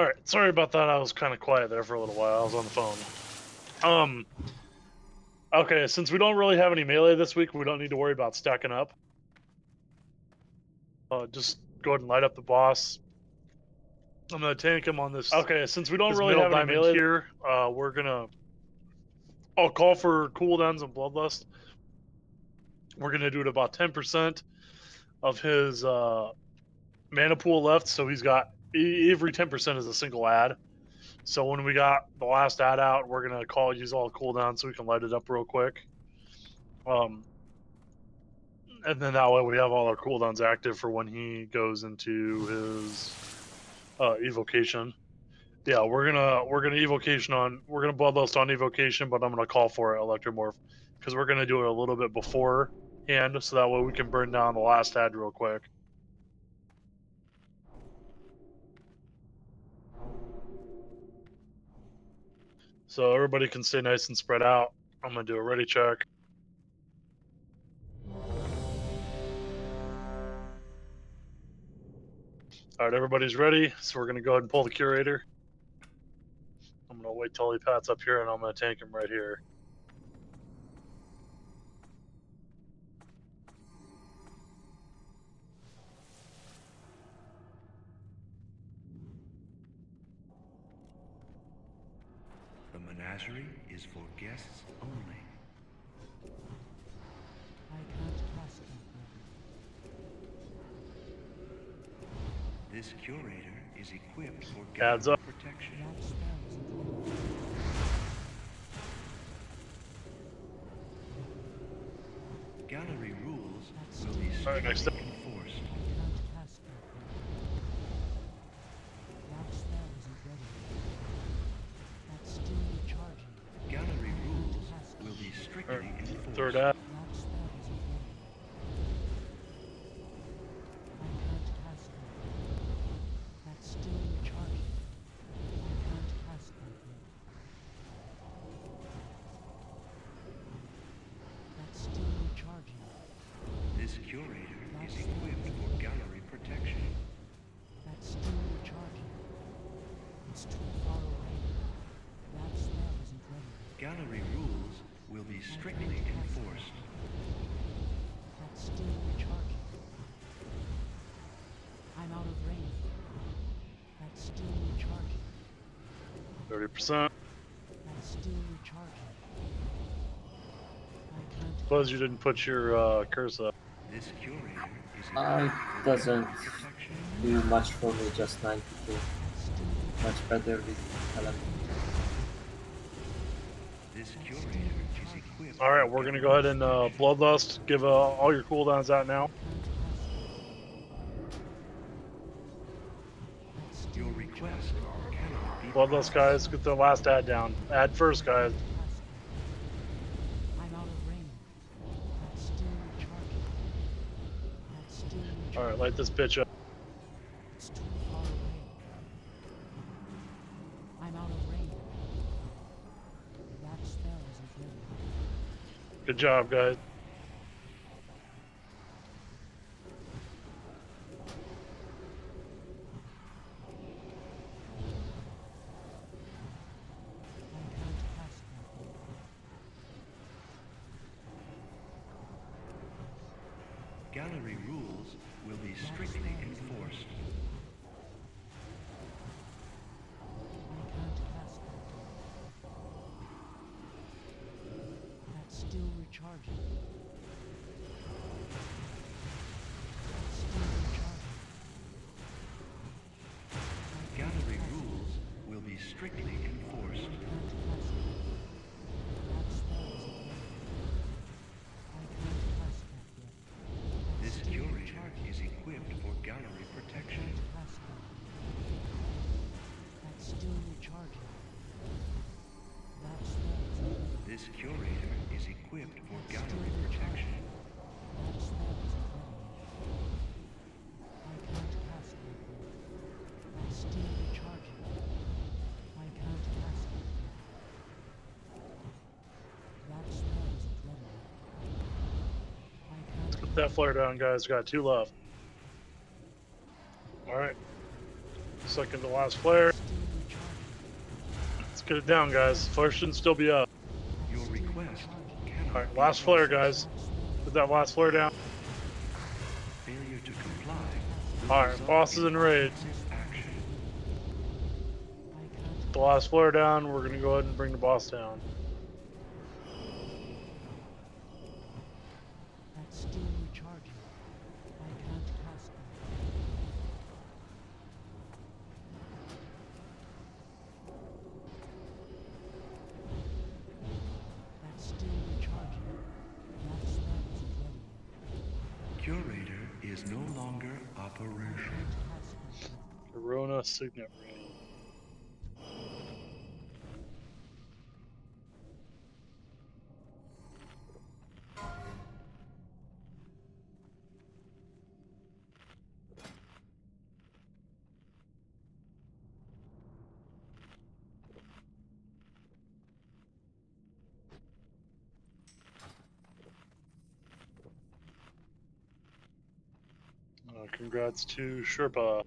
Alright, sorry about that. I was kind of quiet there for a little while. I was on the phone. Okay, since we don't really have any melee this week, we don't need to worry about stacking up. Just go ahead and light up the boss. I'm gonna tank him on this. Okay, since we don't really have any melee here, we're gonna. I'll call for cooldowns and bloodlust. We're gonna do it about 10% of his mana pool left, so he's got every 10% is a single ad. So when we got the last ad out, we're gonna use all the cooldowns so we can light it up real quick. And then that way we have all our cooldowns active for when he goes into his evocation. Yeah, we're gonna evocation on bloodlust on evocation, but I'm gonna call for it electromorph because we're gonna do it a little bit beforehand, so that way we can burn down the last ad real quick. So everybody can stay nice and spread out. I'm gonna do a ready check. All right, everybody's ready, so we're gonna go ahead and pull the curator. I'm gonna wait till he pats up here, and I'm gonna tank him right here. The menagerie is for guests only. I can't cast it. This curator is equipped for Adds up. protection. Gallery rules will be strictly next up. enforced. Gallery rules will be strictly enforced. Third ad. This curator is equipped for gallery protection. That's still recharging. It's too far away. That spell isn't ready. Gallery rules will be strictly enforced. That's still recharging. I'm out of range. That's still recharging. 30%. That's still recharging. I can't. Suppose you didn't put your curse up. This curator is It doesn't do much for me, just 92. Much better with element. This curator is equipped. All right, we're gonna go ahead and bloodlust. Give all your cooldowns out now. Your request cannot be Bloodlust, guys. Get the last ad down. Ad first, guys. I'm out of range. That's still recharging. That's still recharging. All right, light this bitch up. It's too far away. I'm out of range. That spell isn't ready. Good job, guys. I can't cast that. Gallery rules will be strictly enforced. I can't cast that. That's still recharging. That's still recharging. Gallery rules will be strictly enforced. I can't cast that. That spell isn't ready. I can't cast that yet. This curator is equipped for gallery protection. Cast that. That's still recharging. That spell isn't ready. This curator is equipped for gallery protection. That spell isn't ready. I can't cast that yet. That's still recharging. I can't cast that yet. That spell isn't ready. I can't. Put that flare down, guys. Got 2 left. All right. Second to last flare. Still get it down, guys. Flare shouldn't still be up. Your request cannot Alright, be last flare, processed. guys. Put that last flare down. Failure to comply. Alright, boss is in raid. Action. The last flare down, we're gonna go ahead and bring the boss down. That's still recharging. I can't cast them. That's still recharging. That spell isn't ready yet. Curator is no longer operational. Can't cast them. Corona Signet Ring. Congrats to Sherpa.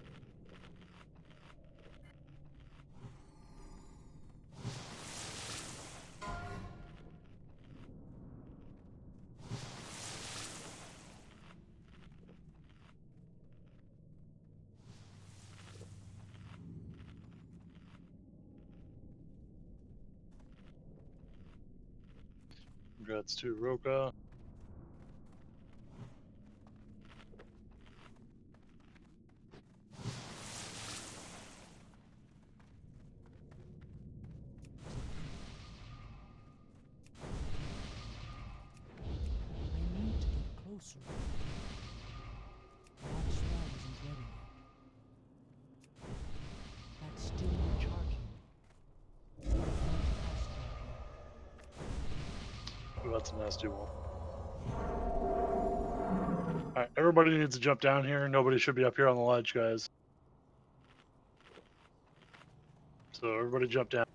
Congrats to Roka. I need to get closer. That spell isn't ready yet. That's still recharging. I can't cast that yet. Ooh, that's a nasty one. Alright, everybody needs to jump down here. Nobody should be up here on the ledge, guys. So everybody jump down.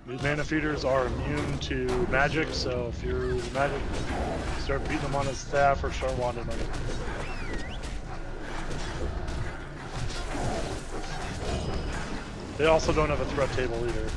These mana feeders are immune to magic, so if you're magic, start beating them on his staff or start wanding them. They also don't have a threat table either.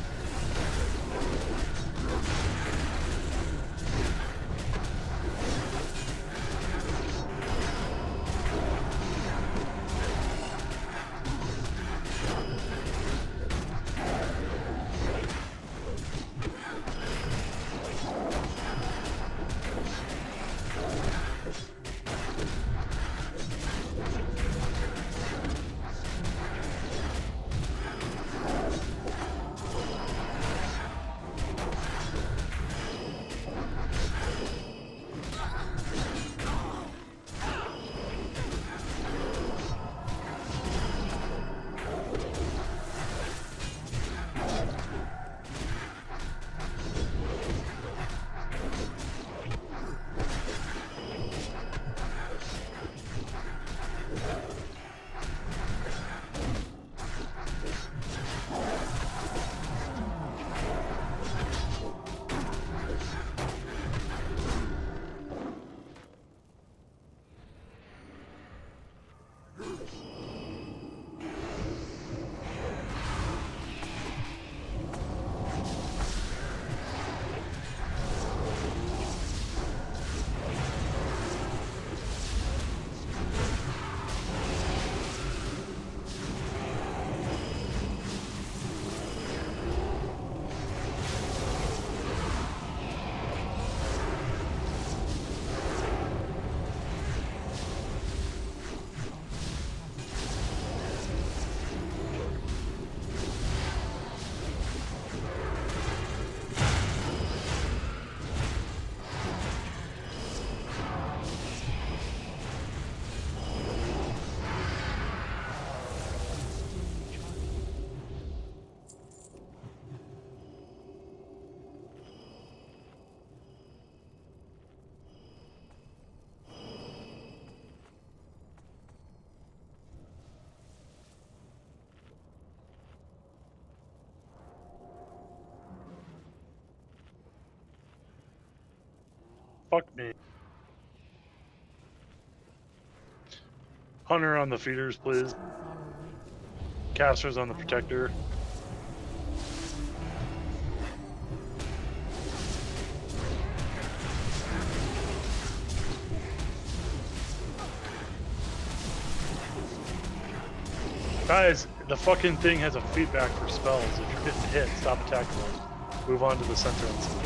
Fuck me. Hunter on the feeders, please. Casters on the protector. Guys, the fucking thing has a feedback for spells. If you're getting hit, stop attacking them. Move on to the center instead.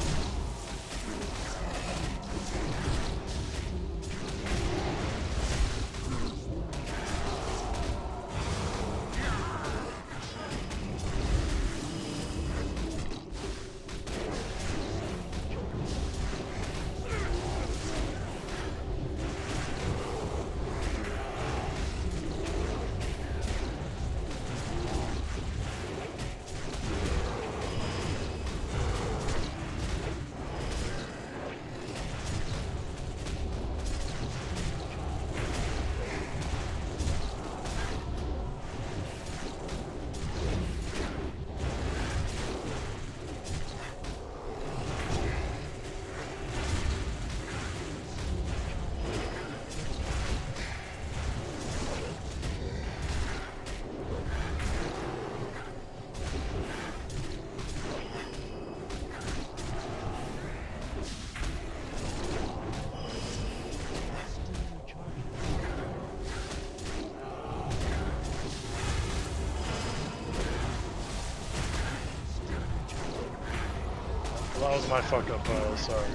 That was my fuck up, sorry.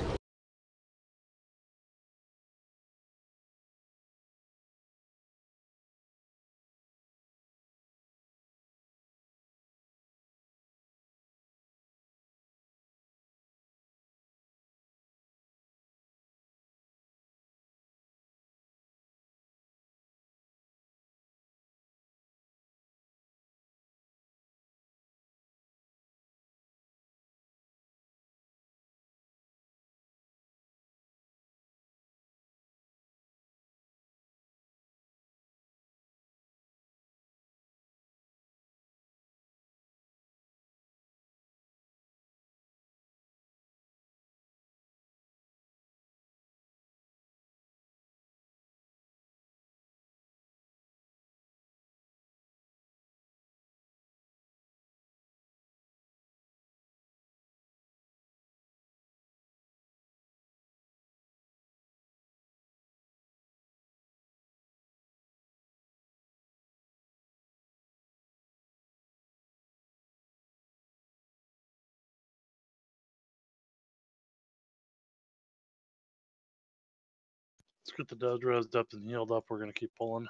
Let's get the dead res depth and healed up. We're going to keep pulling.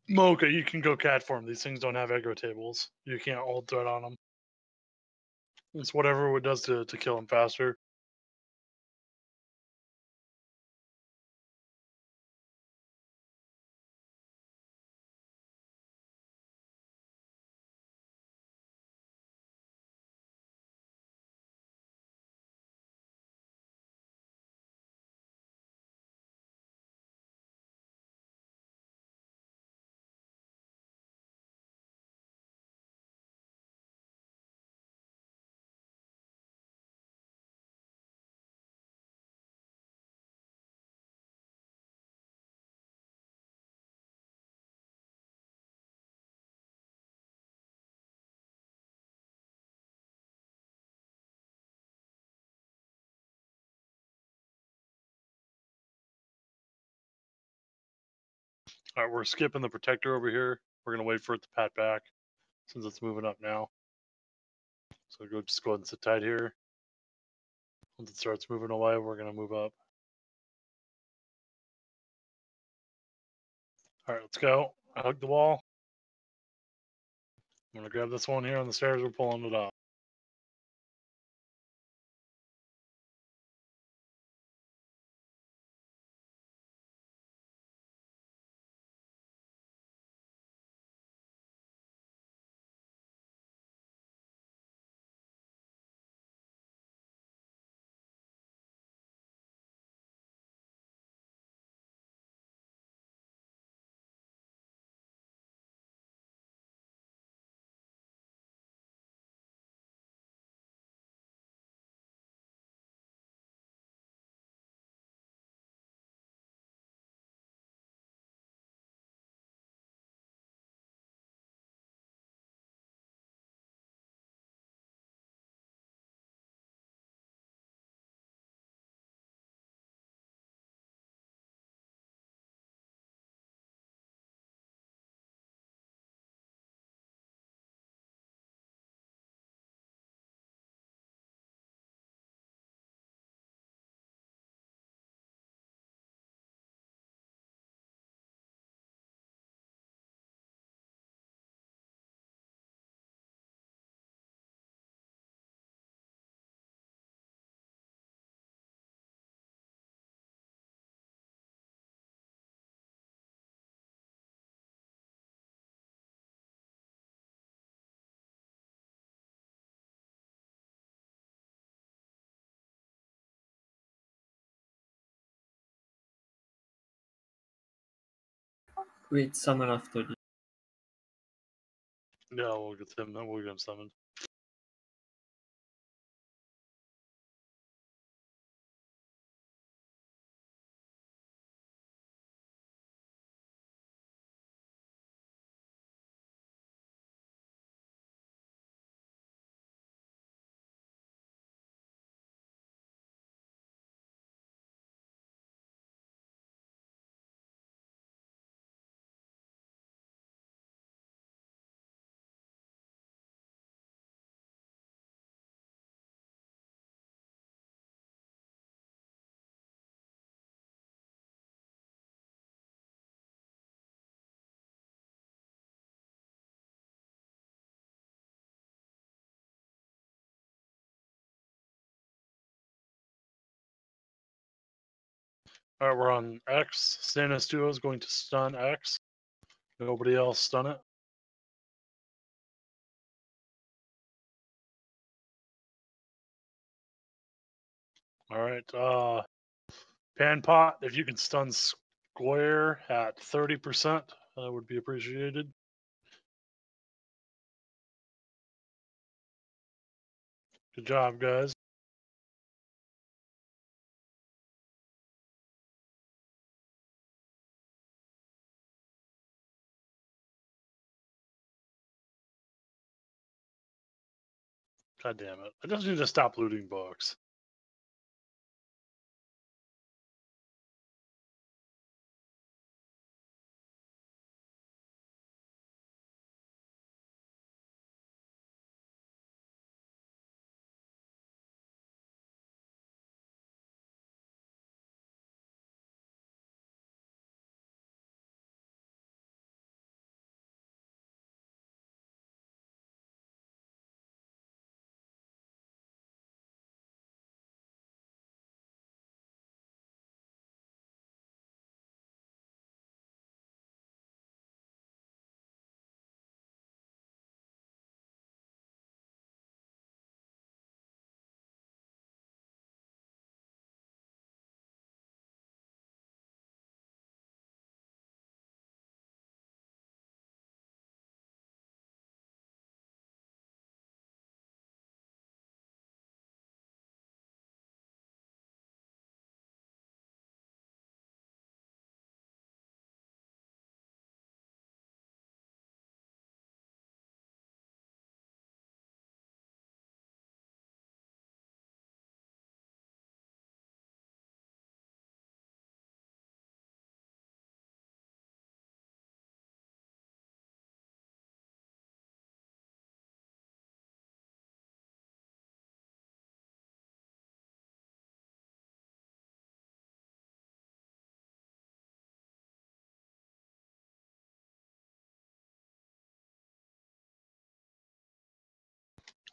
Mocha, you can go cat form. These things don't have aggro tables. You can't hold threat on them. It's whatever it does to kill them faster. All right, we're skipping the protector over here. We're going to wait for it to pat back since it's moving up now. So just go ahead and sit tight here. Once it starts moving away, we're going to move up. Alright, let's go. I hugged the wall. I'm gonna grab this one here on the stairs. We're pulling it up. Wait, summon after you. Yeah, we'll get him. We'll get him summoned. Alright, we're on X. Stannis Duo is going to stun X. Nobody else stun it. Alright, Pan Pot, if you can stun Square at 30%, that would be appreciated. Good job, guys. God damn it. I just need to stop looting books.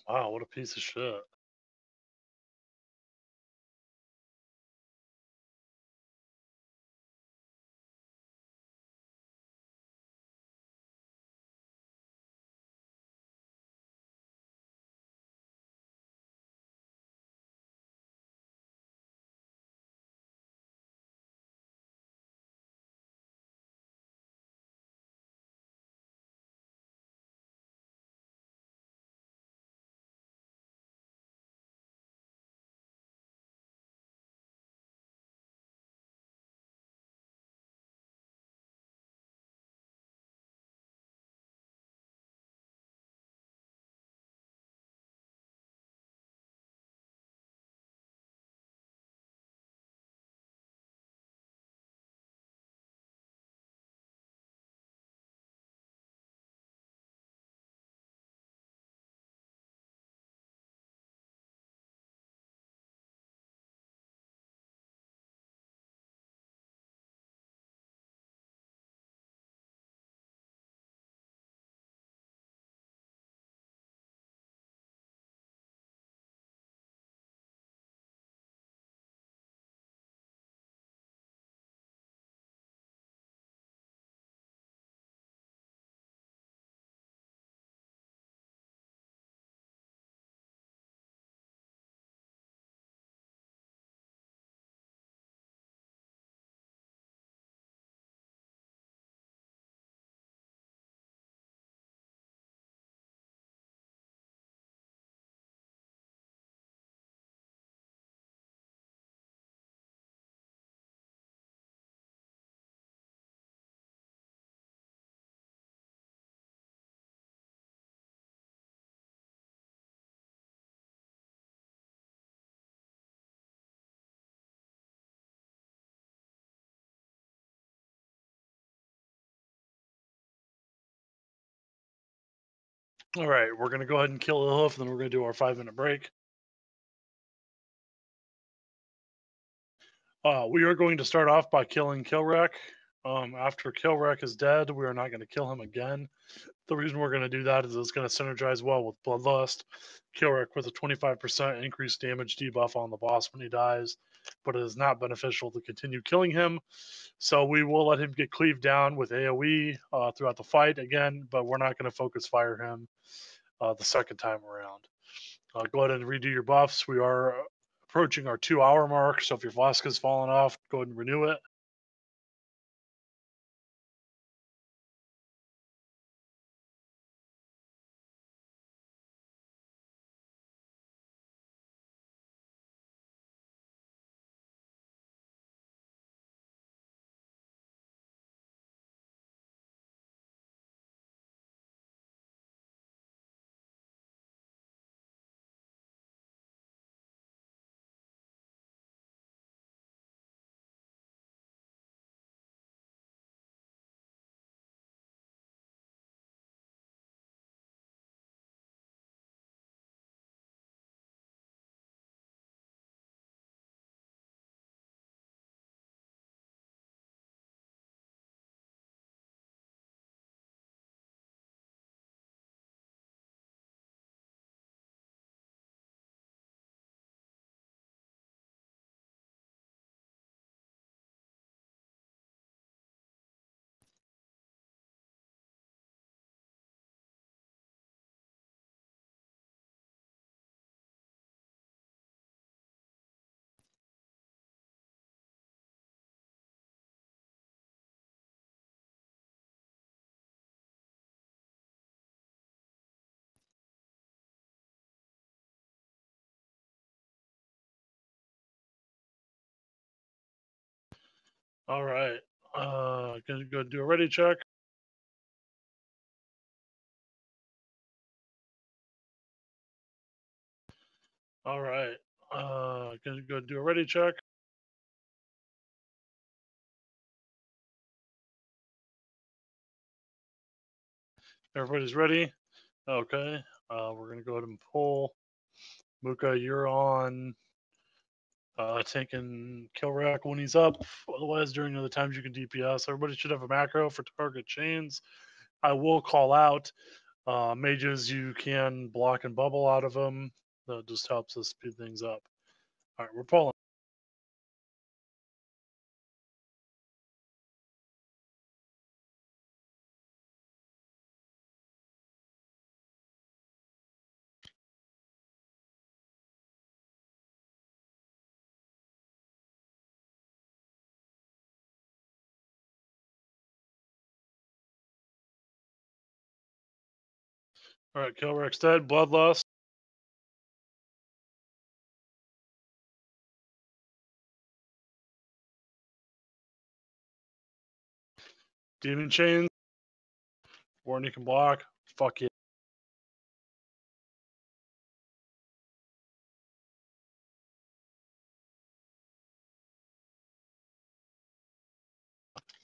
Wow, what a piece of shit. All right, we're going to go ahead and kill the hoof, and then we're going to do our 5-minute break. We are going to start off by killing Killwreck. After Killwreck is dead, we are not going to kill him again. The reason we're going to do that is it's going to synergize well with Bloodlust. Killwreck with a 25% increased damage debuff on the boss when he dies, but it is not beneficial to continue killing him. So we will let him get cleaved down with AoE throughout the fight again, but we're not going to focus fire him the second time around. Go ahead and redo your buffs. We are approaching our 2-hour mark, so if your flask has fallen off, go ahead and renew it. All right. Gonna go do a ready check. All right. Gonna go do a ready check. Everybody's ready? Okay. We're gonna go ahead and pull. Muka, you're on. Taking Killrack when he's up. Otherwise, during other times you can DPS. Everybody should have a macro for target chains. I will call out Mages, you can block and bubble out of them. That just helps us speed things up. All right, we're pulling. All right, Kilrex dead. Bloodlust. Demon Chains. Warren, you can block. Fuck yeah.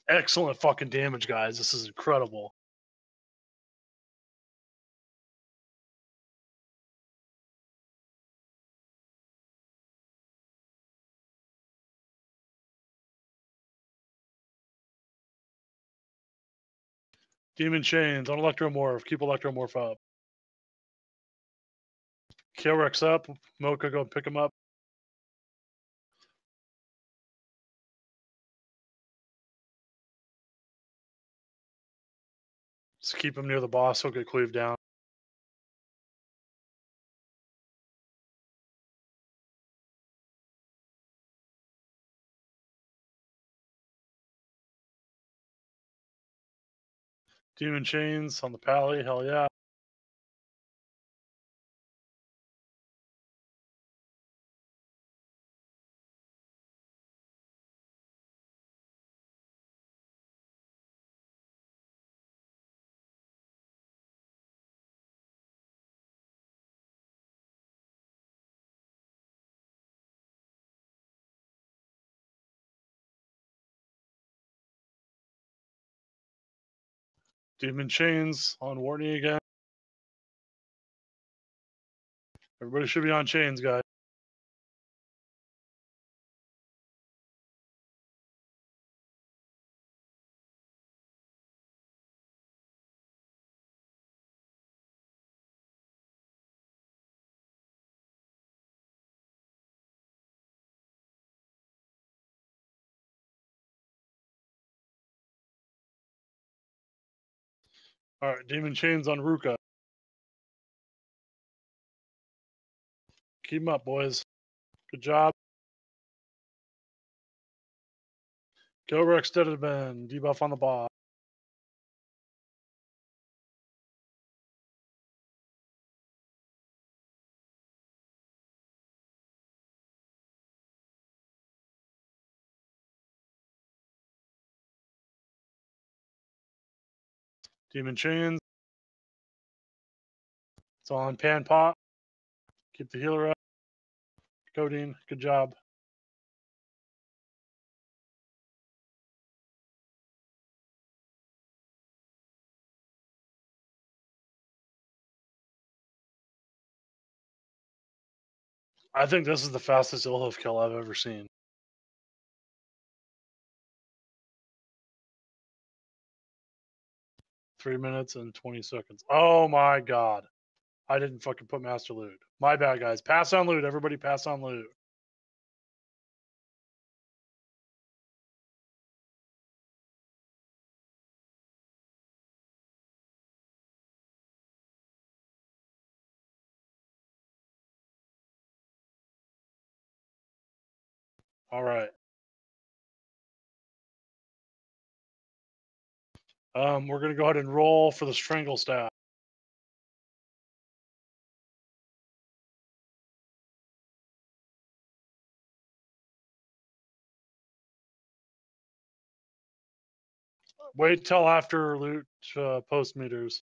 Excellent fucking damage, guys. This is incredible. Demon Chains on Electromorph. Keep Electromorph up. Kilrex up. Mocha, go pick him up. Just keep him near the boss. He'll get cleaved down. Demon Chains on the pally. Hell yeah. Demon Chains on Warney again. Everybody should be on chains, guys. All right, Demon Chains on Ruka. Keep them up, boys. Good job. Go Rex Deadman. Debuff on the boss. Demon Chains. It's on Pan Pot. Keep the healer up. Codeine. Good job. I think this is the fastest Ilhoof kill I've ever seen. Three minutes and 20 seconds. Oh my god. I didn't fucking put Master Loot. My bad, guys. Pass on loot. Everybody pass on loot. All right. We're going to go ahead and roll for the Strangle Staff. Wait till after loot post meters.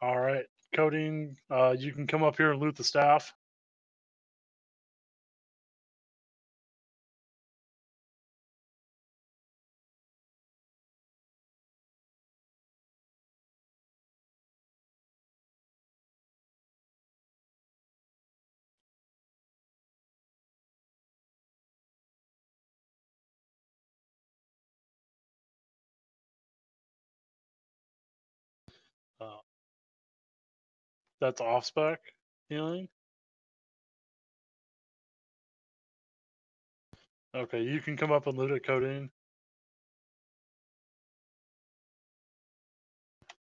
All right. Codeine, you can come up here and loot the staff. That's off spec healing. Okay, you can come up and loot it, Codeine.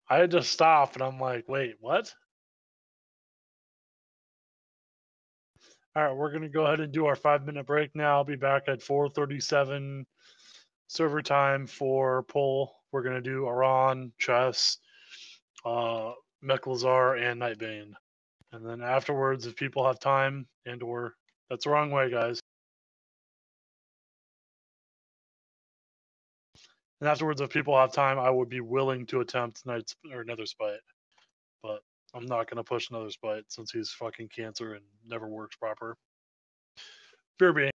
I had to stop, and I'm like, wait, what? All right, we're gonna go ahead and do our 5-minute break now. I'll be back at 4:37 server time for pull. We're gonna do Aran, Chess, Meklazar, and Nightbane. And then afterwards, if people have time and/or that's the wrong way, guys. And afterwards, if people have time, I would be willing to attempt Night's or Nether Spite, but I'm not gonna push Nether Spite since he's fucking cancer and never works proper. Fear being.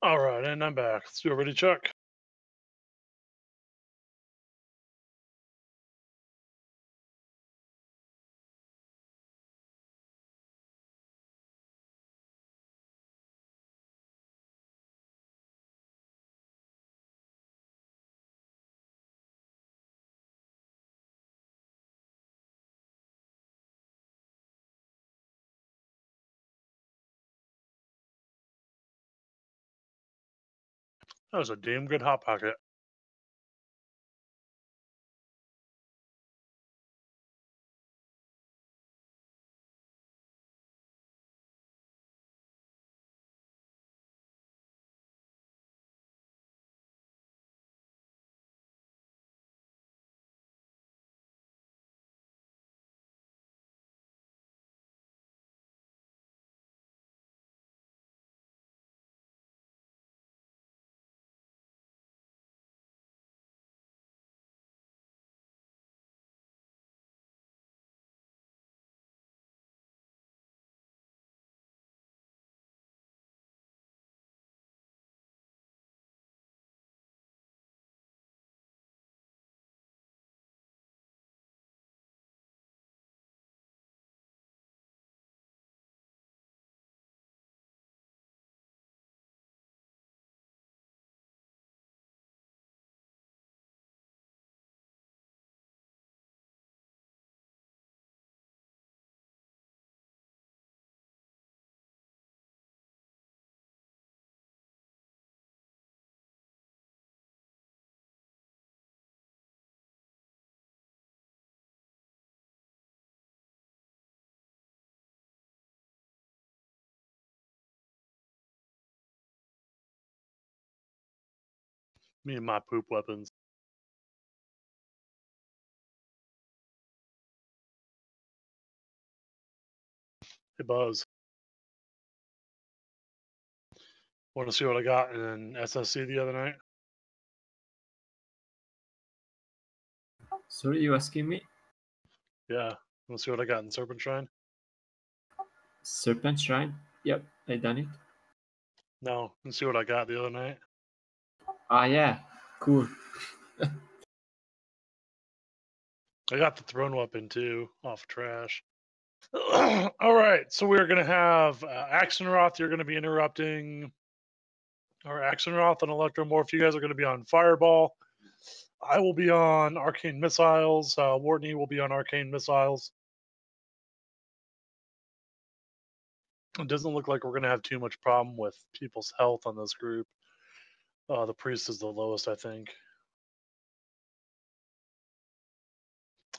All right, and I'm back. Let's do a ready check. That was a damn good hot pocket. Me and my poop weapons. Hey, Buzz. Want to see what I got in SSC the other night? Sorry, you asking me? Yeah. Want to see what I got in Serpent Shrine? Serpent Shrine? Yep, I done it. No. Want to see what I got the other night? Ah, yeah. Cool. I got the throne weapon too, off trash. All right, so we're gonna have Axenroth. You're gonna be interrupting, or Axenroth and Electromorph. You guys are gonna be on Fireball. I will be on Arcane Missiles. Wartney will be on Arcane Missiles. It doesn't look like we're gonna have too much problem with people's health on this group. The priest is the lowest, I think.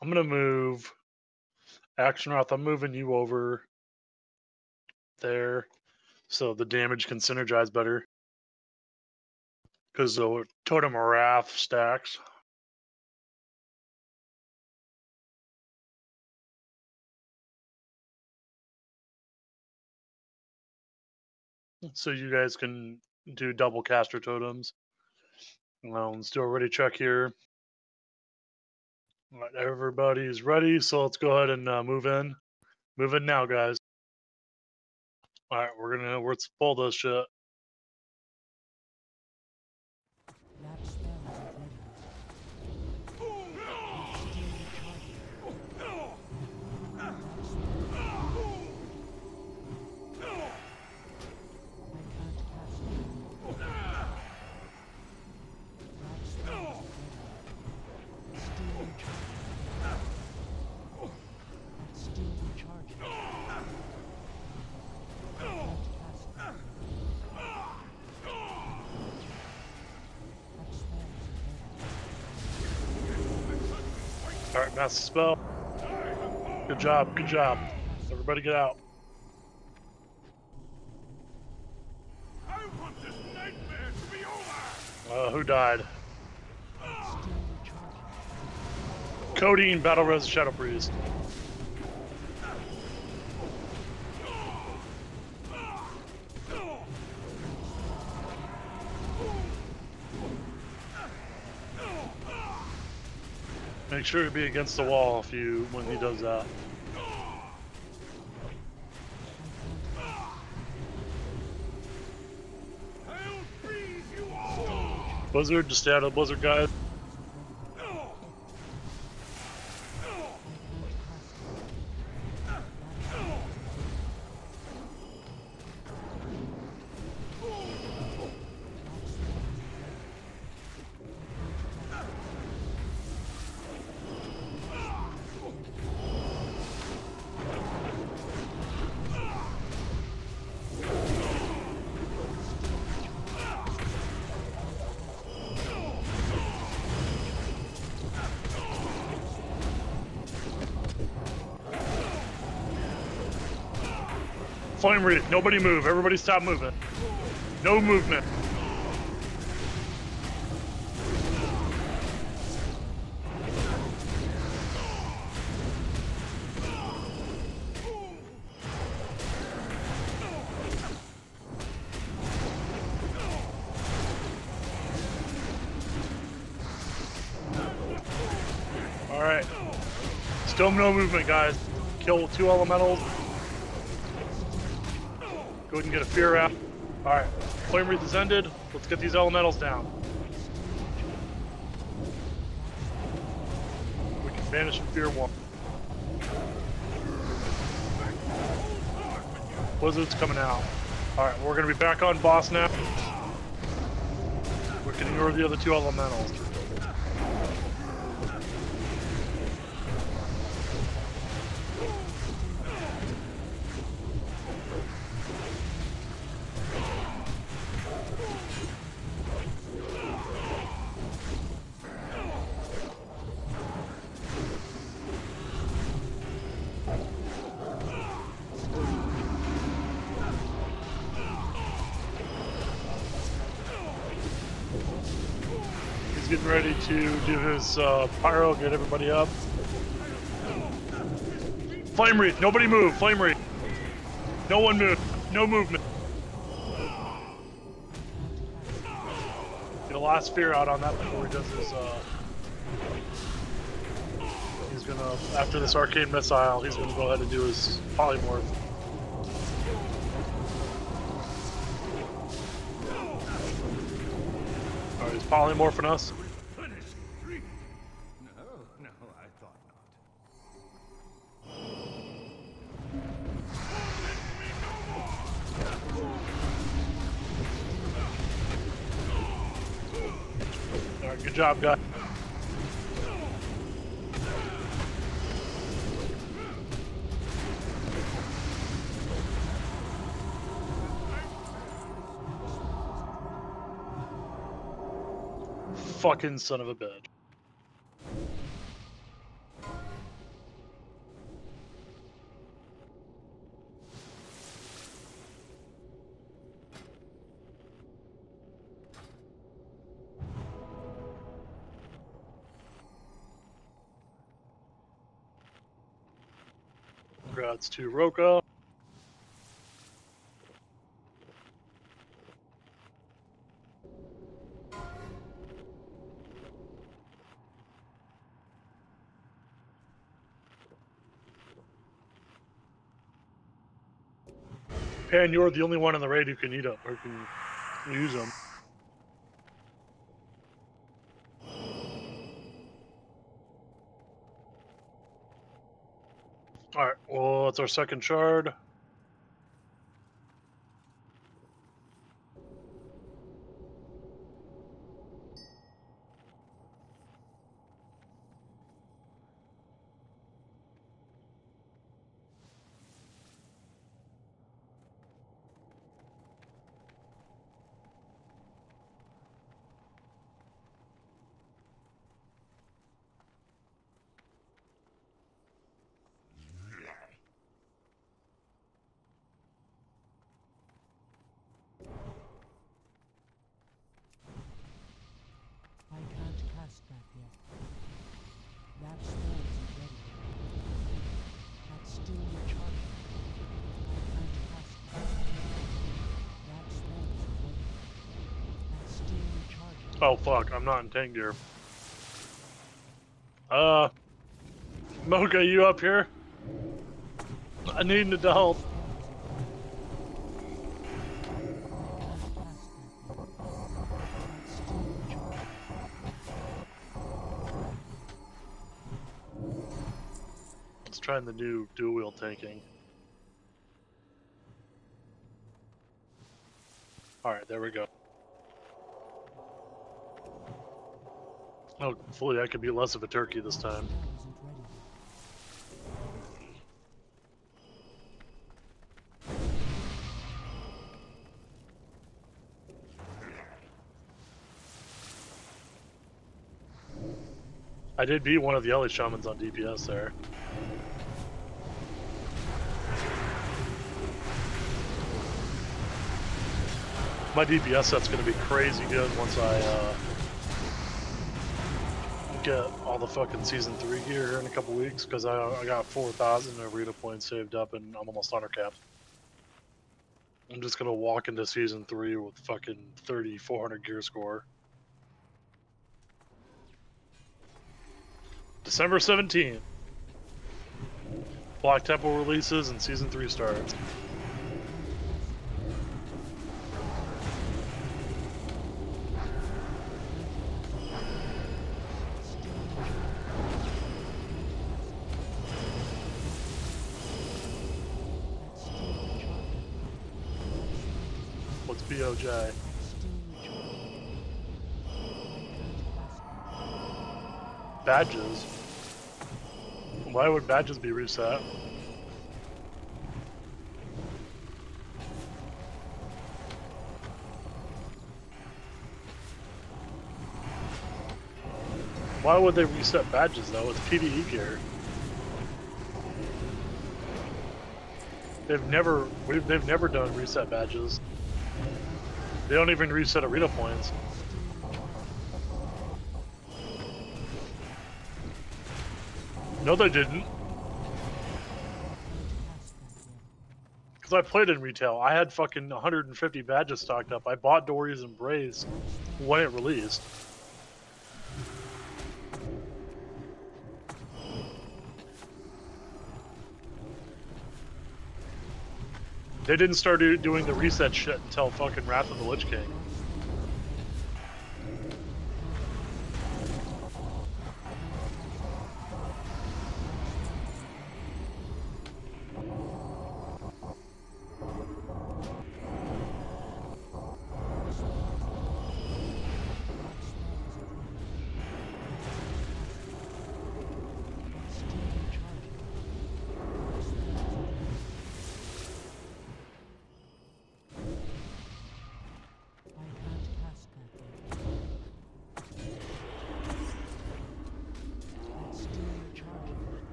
I'm gonna move Axenroth. I'm moving you over there, so the damage can synergize better. Because the Totem of Wrath stacks. so you guys can do double caster totems. Well, let's do a ready check here. All right, everybody's ready, so let's go ahead and move in. Move in now, guys. All right, let's pull this shit. That spell is ready. All right, master spell. Good job, good job. Everybody get out. I want this nightmare to be over. Who died? Codeine, Battle Res, Shadow Priest. Make sure to be against the wall when he does that. Blizzard, just stay out of the blizzard, guys. Flame Wreath, nobody move. Everybody stop moving. No movement. All right. Still no movement, guys. Kill 2 elementals. Go ahead and get a fear out. Alright, Flame Wreath is ended. Let's get these elementals down. We can banish and fear 1. Blizzard's coming out. Alright, we're going to be back on boss now. We can ignore the other 2 elementals. Getting ready to do his pyro, get everybody up. Flame Wreath, nobody move, Flame Wreath. No one move, no movement. Get a last fear out on that before he does his, he's gonna, after this arcane missile, he's gonna go ahead and do his polymorph. Alright, he's polymorphing us. No, I thought not. Alright, good job, guys. Fucking son of a bitch. Congrats to Roka. Pan, you're the only one in the raid who can eat them, or can use them. Alright, well, it's our second shard. I can't cast that yet. That spell isn't ready yet. That's still recharging. I can't cast that. That spell isn't ready yet. That's still recharging. Oh fuck, I'm not in tank gear. Mocha, you up here? I need an adult. Let's try the new dual wheel tanking. Alright, there we go. Oh, hopefully I can be less of a turkey this time. I did beat one of the Ellie Shamans on DPS there. My DPS set's gonna be crazy good once I get all the fucking Season 3 gear here in a couple weeks, because I got 4,000 Arena points saved up and I'm almost honor capped. I'm just gonna walk into Season 3 with fucking 3,400 gear score. December 17th. Black Temple releases and Season 3 starts. What's BOJ? Badges? Why would badges be reset? Why would they reset badges though? It's PvE gear. They've never done reset badges. They don't even reset arena points. No, they didn't. Because I played in retail. I had fucking 150 badges stocked up. I bought Dory's Embrace when it released. They didn't start doing the reset shit until fucking Wrath of the Lich King.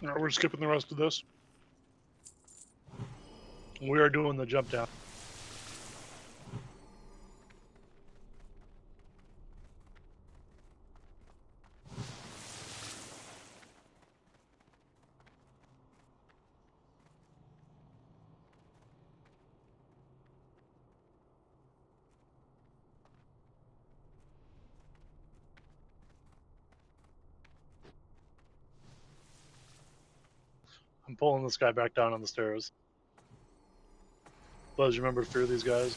All right, we're skipping the rest of this. We are doing the jump down. I'm pulling this guy back down on the stairs. Buzz, you remember to fear these guys?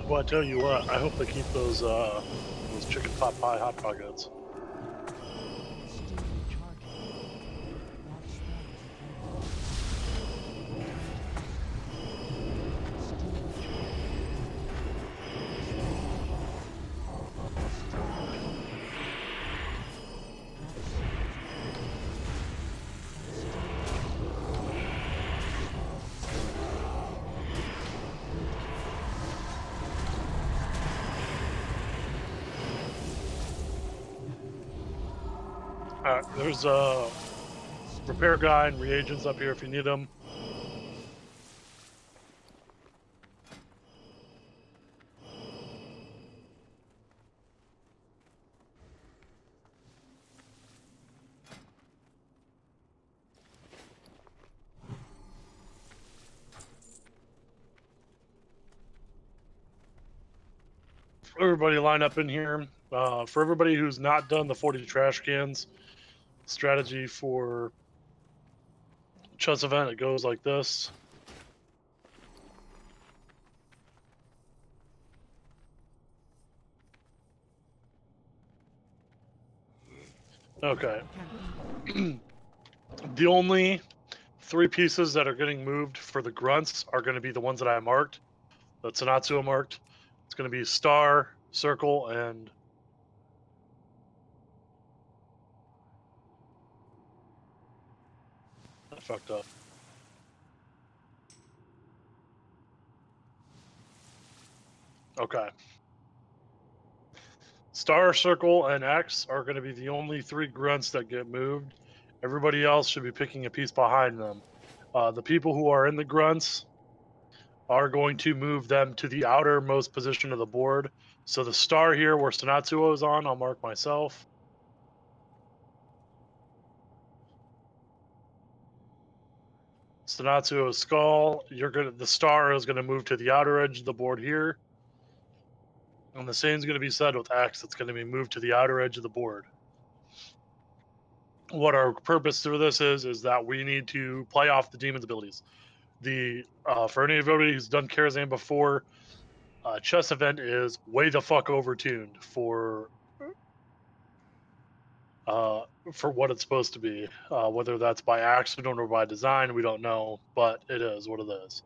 Well, I tell you what, I hope they keep those chicken pot pie hot pockets. There's a repair guy and reagents up here if you need them. Everybody line up in here. For everybody who's not done the 40 trash cans strategy for chess event, it goes like this. Okay. The only 3 pieces that are getting moved for the grunts are going to be the ones that I marked. That Sanatsuo marked. It's going to be star, circle, and I fucked up. Okay. Star, circle, and X are going to be the only 3 grunts that get moved. Everybody else should be picking a piece behind them. The people who are in the grunts are going to move them to the outermost position of the board. So the star here where Sanatsuo is on, I'll mark myself. Sanatsuo's skull, the star is gonna move to the outer edge of the board here. And the same is gonna be said with X, it's gonna be moved to the outer edge of the board. What our purpose through this is that we need to play off the demon's abilities. For anybody who's done Karazhan before, chess event is way the fuck overtuned for what it's supposed to be. Whether that's by accident or by design, we don't know, but it is what it is.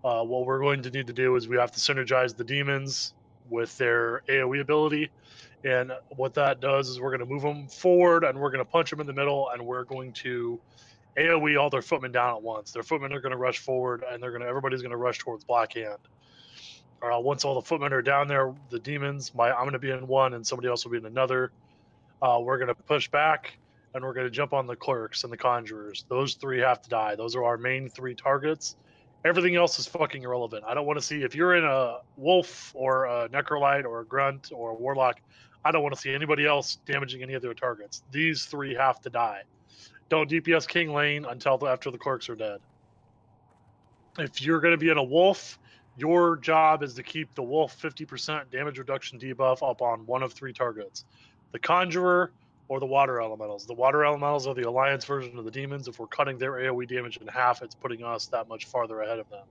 What we're going to need to do is we have to synergize the demons with their AoE ability, and what that does is we're going to move them forward and we're going to punch them in the middle, and we're going to AoE all their footmen down at once. Their footmen are going to rush forward, and everybody's going to rush towards Black Hand. Once all the footmen are down there, the demons, I'm going to be in one, and somebody else will be in another. We're going to push back, and we're going to jump on the clerks and the conjurers. Those 3 have to die. Those are our main 3 targets. Everything else is fucking irrelevant. I don't want to see, if you're in a wolf or a necrolite or a grunt or a warlock, I don't want to see anybody else damaging any of their targets. These 3 have to die. Don't DPS King Lane until after the clerks are dead. If you're going to be in a wolf, Your job is to keep the wolf 50% damage reduction debuff up on one of 3 targets. The Conjurer or the Water Elementals. The Water Elementals are the Alliance version of the demons. If we're cutting their AoE damage in half, it's putting us that much farther ahead of them.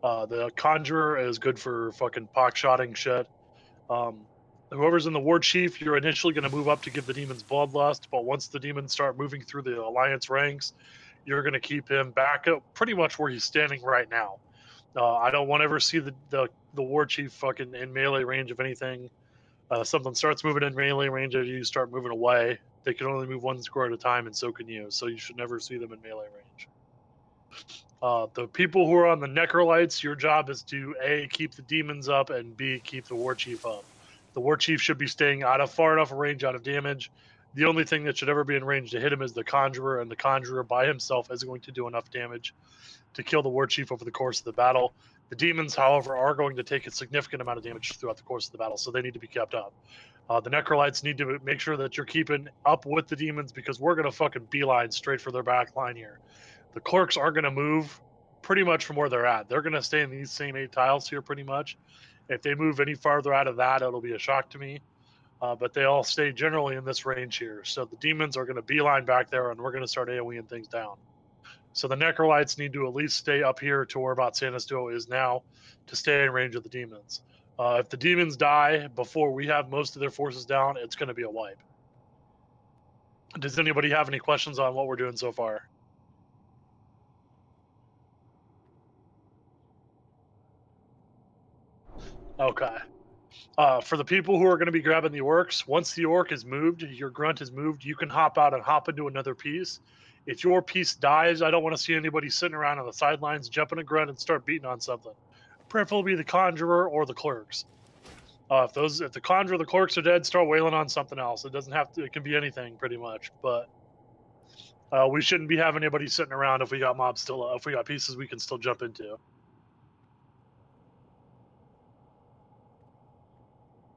The Conjurer is good for fucking pock-shotting shit. Whoever's in the War Chief, you're initially going to move up to give the demons Bloodlust, but once the demons start moving through the Alliance ranks, you're going to keep him back up pretty much where he's standing right now. I don't want to ever see the War Chief fucking in melee range of anything. Something starts moving in melee range as you start moving away. They can only move 1 square at a time, and so can you. So you should never see them in melee range. The people who are on the Necrolytes, your job is to A, keep the demons up, and B, keep the War Chief up. The War Chief should be staying out of far enough range out of damage. The only thing that should ever be in range to hit him is the Conjurer, and the Conjurer by himself isn't going to do enough damage to kill the War Chief over the course of the battle. The demons, however, are going to take a significant amount of damage throughout the course of the battle, so they need to be kept up. The Necrolytes need to make sure that you're keeping up with the demons, because we're going to fucking beeline straight for their back line here. The Clerks aren't going to move pretty much from where they're at. They're going to stay in these same 8 tiles here pretty much. If they move any farther out of that, it'll be a shock to me. But they all stay generally in this range here. So the demons are going to beeline back there, and we're going to start AoEing things down. So the Necrolytes need to at least stay up here to where about Sanistuo is now to stay in range of the demons. If the demons die before we have most of their forces down, it's going to be a wipe. Does anybody have any questions on what we're doing so far? Okay. For the people who are going to be grabbing the orcs, once the orc is moved, your grunt is moved, you can hop out and hop into another piece. If your piece dies, I don't want to see anybody sitting around on the sidelines, jumping a grunt and start beating on something. Preferably the Conjurer or the Clerks. If the Conjurer or the Clerks are dead, start wailing on something else. It doesn't have to. It can be anything pretty much. But we shouldn't be having anybody sitting around if we got mobs still. If we got pieces we can still jump into.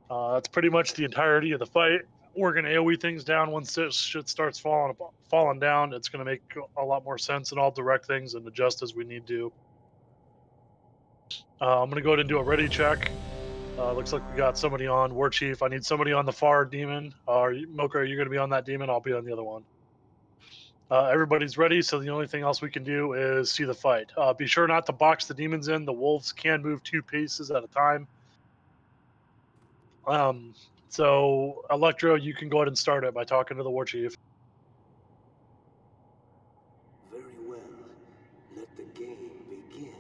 That's pretty much the entirety of the fight. We're going to AoE things down once this shit starts falling down. It's going to make a lot more sense, and I'll direct things and adjust as we need to. I'm going to go ahead and do a ready check. Looks like we got somebody on War Chief. I need somebody on the far demon. Mocha, are you going to be on that demon? I'll be on the other one. Everybody's ready, so the only thing else we can do is see the fight. Be sure not to box the demons in. The wolves can move 2 paces at a time. So Electro, you can go ahead and start it by talking to the War Chief. Very well. Let the game begin.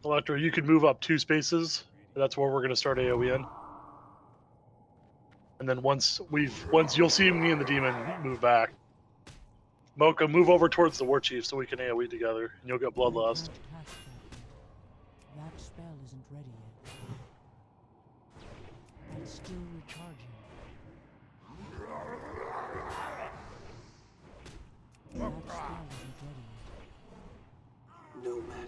Electro, you can move up 2 spaces. That's where we're going to start AoE in. And then once you'll see me and the demon move back. Mocha, move over towards the War Chief so we can AoE together, and you'll get Bloodlust. That spell isn't ready yet. It's still recharging. That spell isn't ready yet. No matter.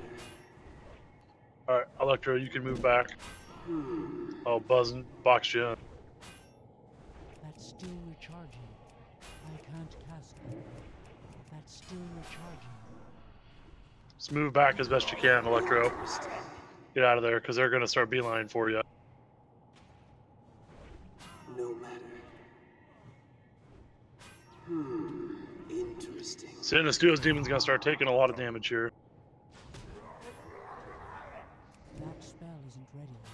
Alright, Electro, you can move back. Oh, Buzzin' boxed you in. That's still recharging. I can't cast that. That's still recharging. Just move back as best you can, Electro. Get out of there, because they're going to start beeline for you. No matter. Interesting. Sanistuo's demon's going to start taking a lot of damage here. That spell isn't ready yet.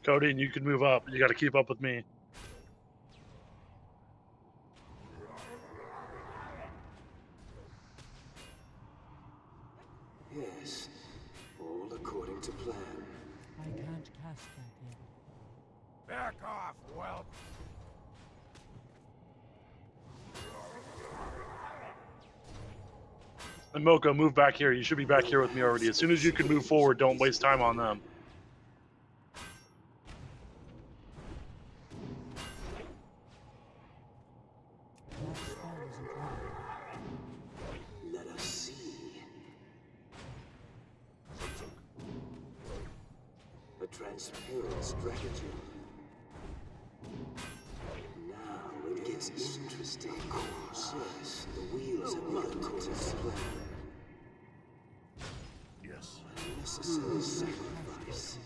Cody, and you can move up. You got to keep up with me. Yes, all according to plan. I can't cast that yet. Back off, whelp! And Mocha, move back here. You should be back here with me already. As soon as you can move forward, don't waste time on them. transparent strategy. Now it gets interesting. Of course, yes, the wheels have begun to spin. Yes. Unnecessary sacrifice.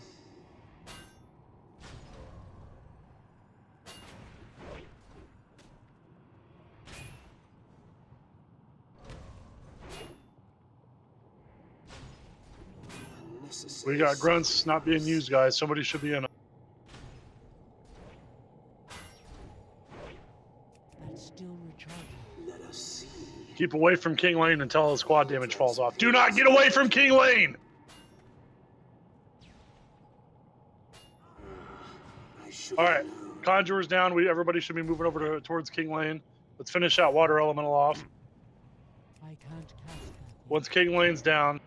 We got grunts not being used, guys. Somebody should be in. That's still recharging. Let us see. Keep away from King Lane until his squad damage falls off. Do not get away from King Lane! Alright, Conjurer's down. Everybody should be moving over towards King Lane. Let's finish that water elemental off. I can't cast that yet. Once King Lane's down,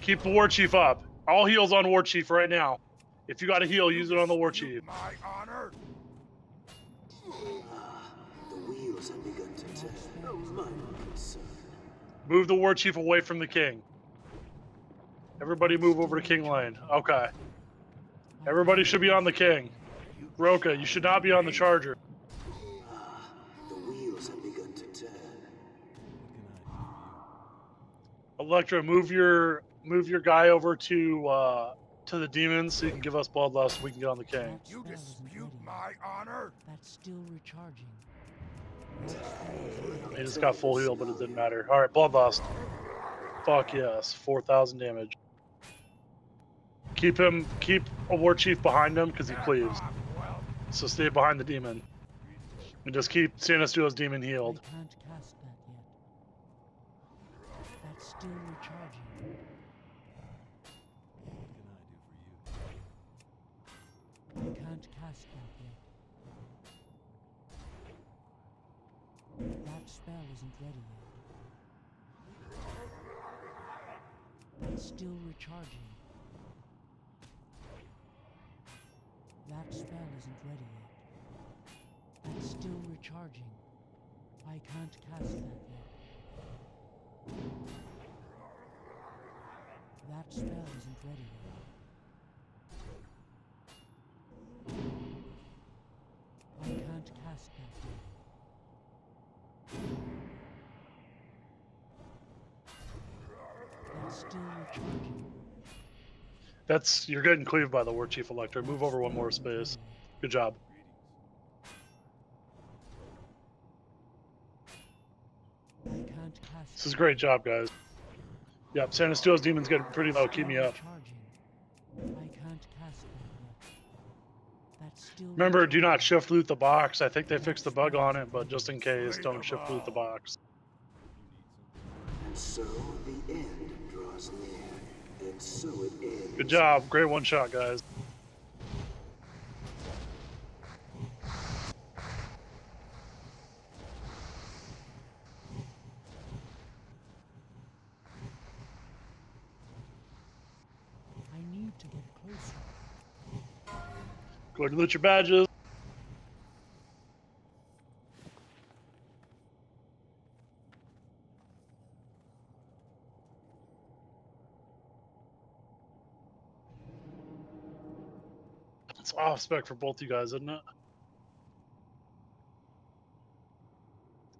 keep the War Chief up. All heals on War Chief right now. If you got a heal, use it on the War Chief. My honor. The wheels have begun to turn. No minor concern. Move the War Chief away from the King. Everybody move over to King Lane. Okay. Everybody should be on the King. Roka, you should not be on the Charger. The wheels have begun to turn. Electra, move your guy over to the demons so you can give us bloodlust. We can get on the King. That You spell isn't dispute ready. my honor. That's still recharging. That spell isn't ready. He just got full heal, but it didn't matter. All right, bloodlust. Fuck yes, 4,000 damage. Keep a War Chief behind him because he cleaves. Well, So stay behind the demon. And just keep Sanastua's demon I healed. can't cast that yet. That's still recharging. I can't cast that yet. That spell isn't ready yet. That's still recharging. That spell isn't ready yet. That's still recharging. I can't cast that yet. That spell isn't ready yet. I can't cast that yet. That's still recharging. You're getting cleaved by the War Chief Electra. Move over one more space. Good job. I can't cast. This is a great job, guys. Yep, Sanastua's demon's getting pretty low. Keep me up. Recharging. I can't cast that yet. That's still Remember, do not shift loot the box. I think they fixed the bug on it, but just in case, don't shift loot the box. And so the end draws near. And so it ends. Good job. Great one shot, guys. I need to get closer. Go ahead and loot your badges. It's off spec for both you guys, isn't it?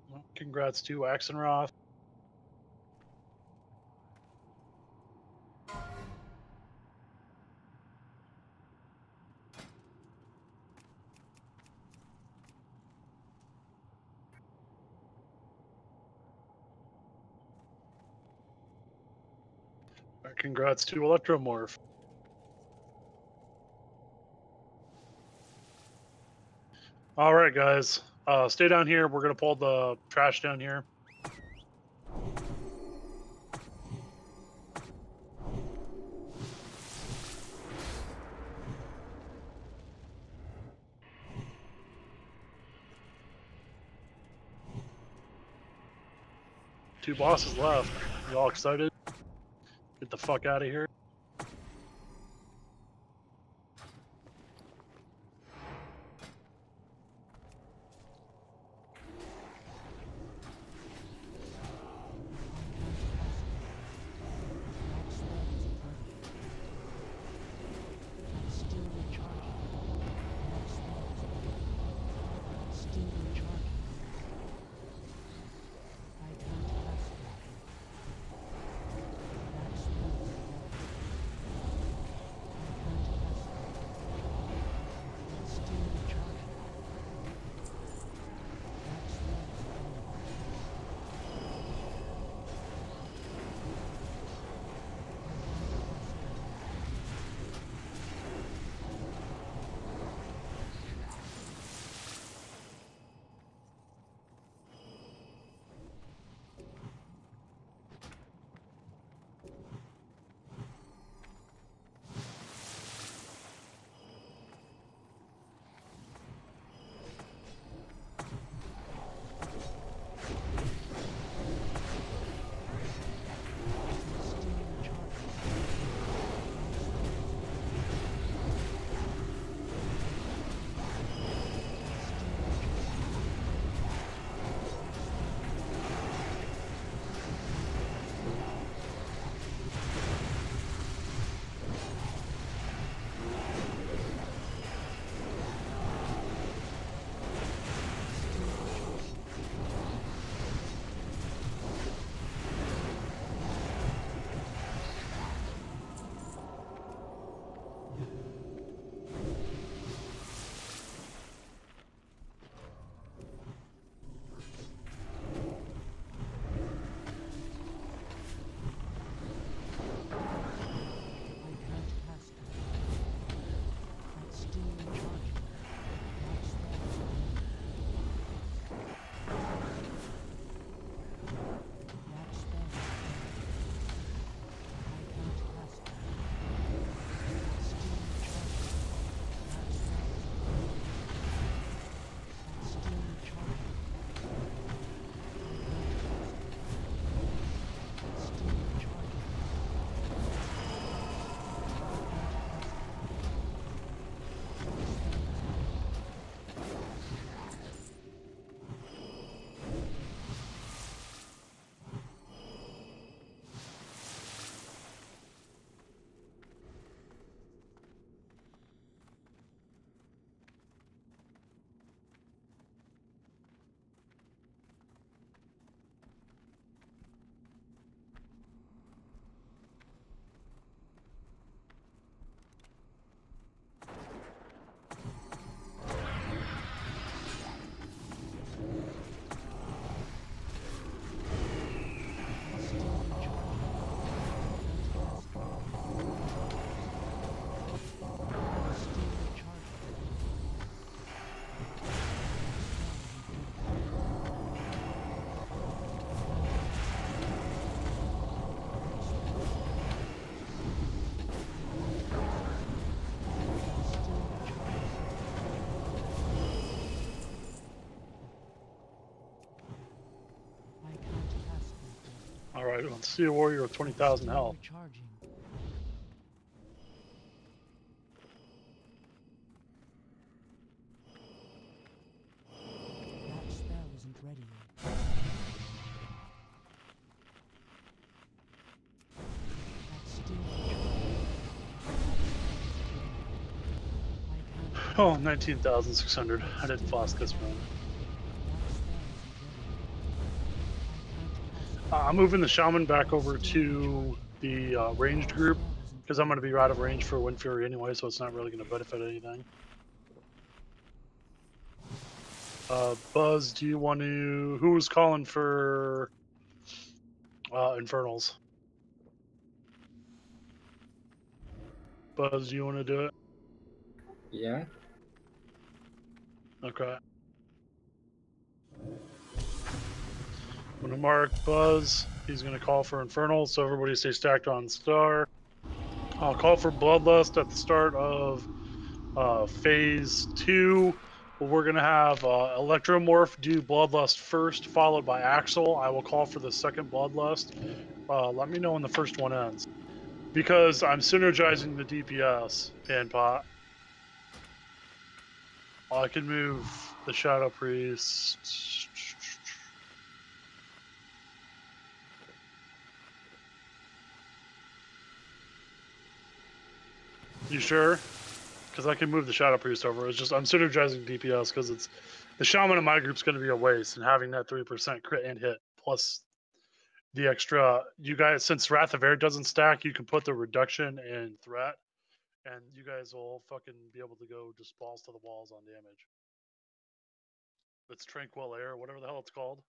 Well, congrats to Axenroth. Congrats to Electromorph. All right, guys. Stay down here. We're going to pull the trash down here. Two bosses left. You all excited? Get the fuck out of here. That spell isn't ready. That's still Alright, let's see a warrior with 20,000 health. Recharging. That spell isn't ready yet. That's still I can't. Oh, 19,600. I did flask this run. I'm moving the shaman back over to the ranged group because I'm going to be out of range for Wind Fury anyway, so it's not really going to benefit anything. Buzz, do you want to... Who was calling for Infernals? Buzz, do you want to do it? Yeah. Okay. I'm going to mark Buzz. He's going to call for Infernals, so everybody stay stacked on Star. I'll call for Bloodlust at the start of Phase 2. We're going to have Electromorph do Bloodlust first, followed by Axel. I will call for the second Bloodlust. Let me know when the first one ends. Because I'm synergizing the DPS in pot. I can move the Shadow Priest. You sure? Because I can move the Shadow Priest over. It's just I'm synergizing DPS because it's the Shaman in my group's going to be a waste, and having that 3% crit and hit plus the extra, you guys, since Wrath of Air doesn't stack, you can put the reduction in threat, and you guys will fucking be able to go just balls to the walls on damage. It's Tranquil Air, whatever the hell it's called.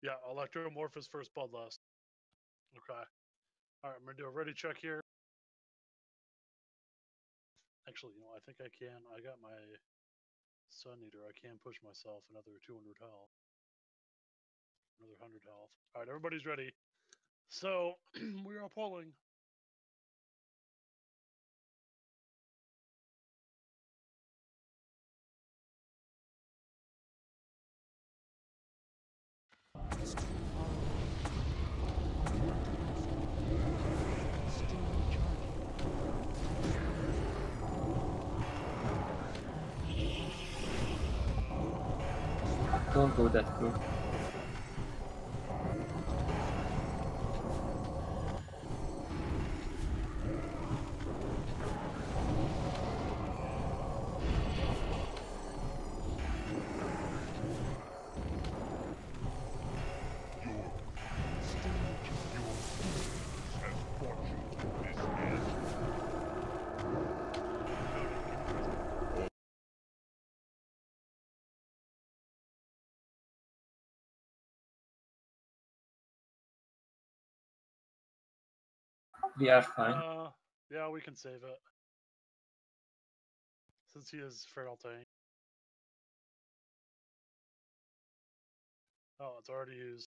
Yeah, Electromorph is first Bloodlust. Okay. Alright, I'm going to do a ready check here. Actually, I think I can. I got my Sun Eater. I can push myself another 200 health. Another 100 health. Alright, everybody's ready. So, we are polling. Don't go that close. We are fine. Yeah, we can save it. Since he is Feral Tank. Oh, it's already used.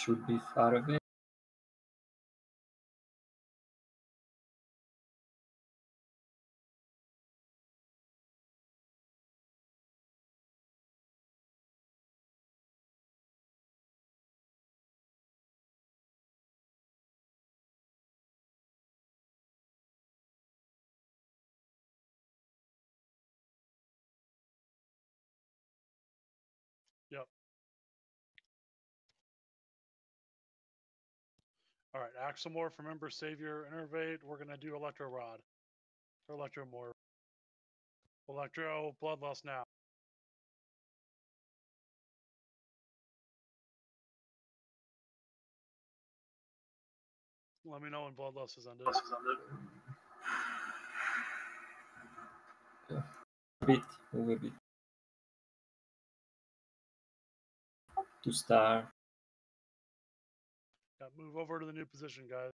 Should be far away. Yep. Alright, Axelmorph, remember Savior, Innervate. We're gonna do Electro Rod. Or Electromorph. Electro, Bloodlust now. Let me know when Bloodlust is ended. Yeah. A bit. To star. Yeah, move over to the new position, guys.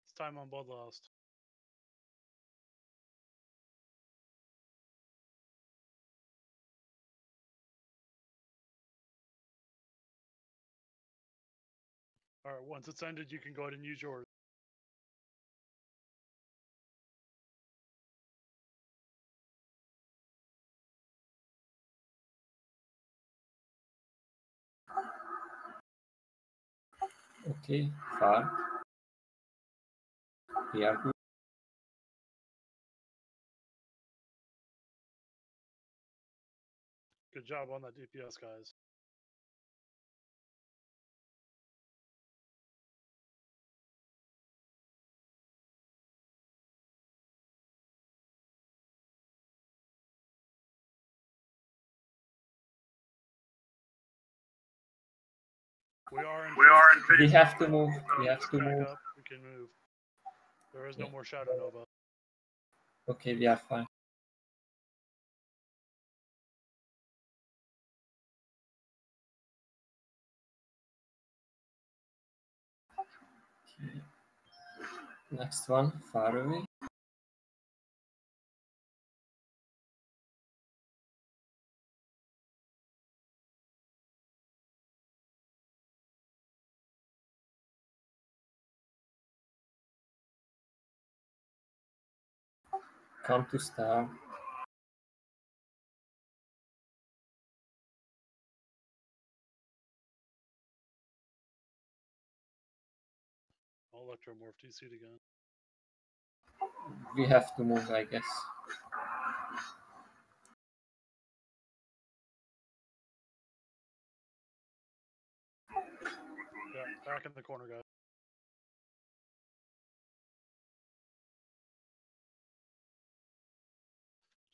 It's time on Bloodlust. Alright, once it's ended, you can go ahead and use yours. Okay, far. We are good. Good job on that DPS, guys. We are in phase. We have to move. We have to Back move. up. We can move. There is no more Shadow Nova. Okay, we are fine. Okay. Next one, far away. Come to star. I'll Electromorph TC'd again. We have to move, I guess. Yeah, back in the corner, guys.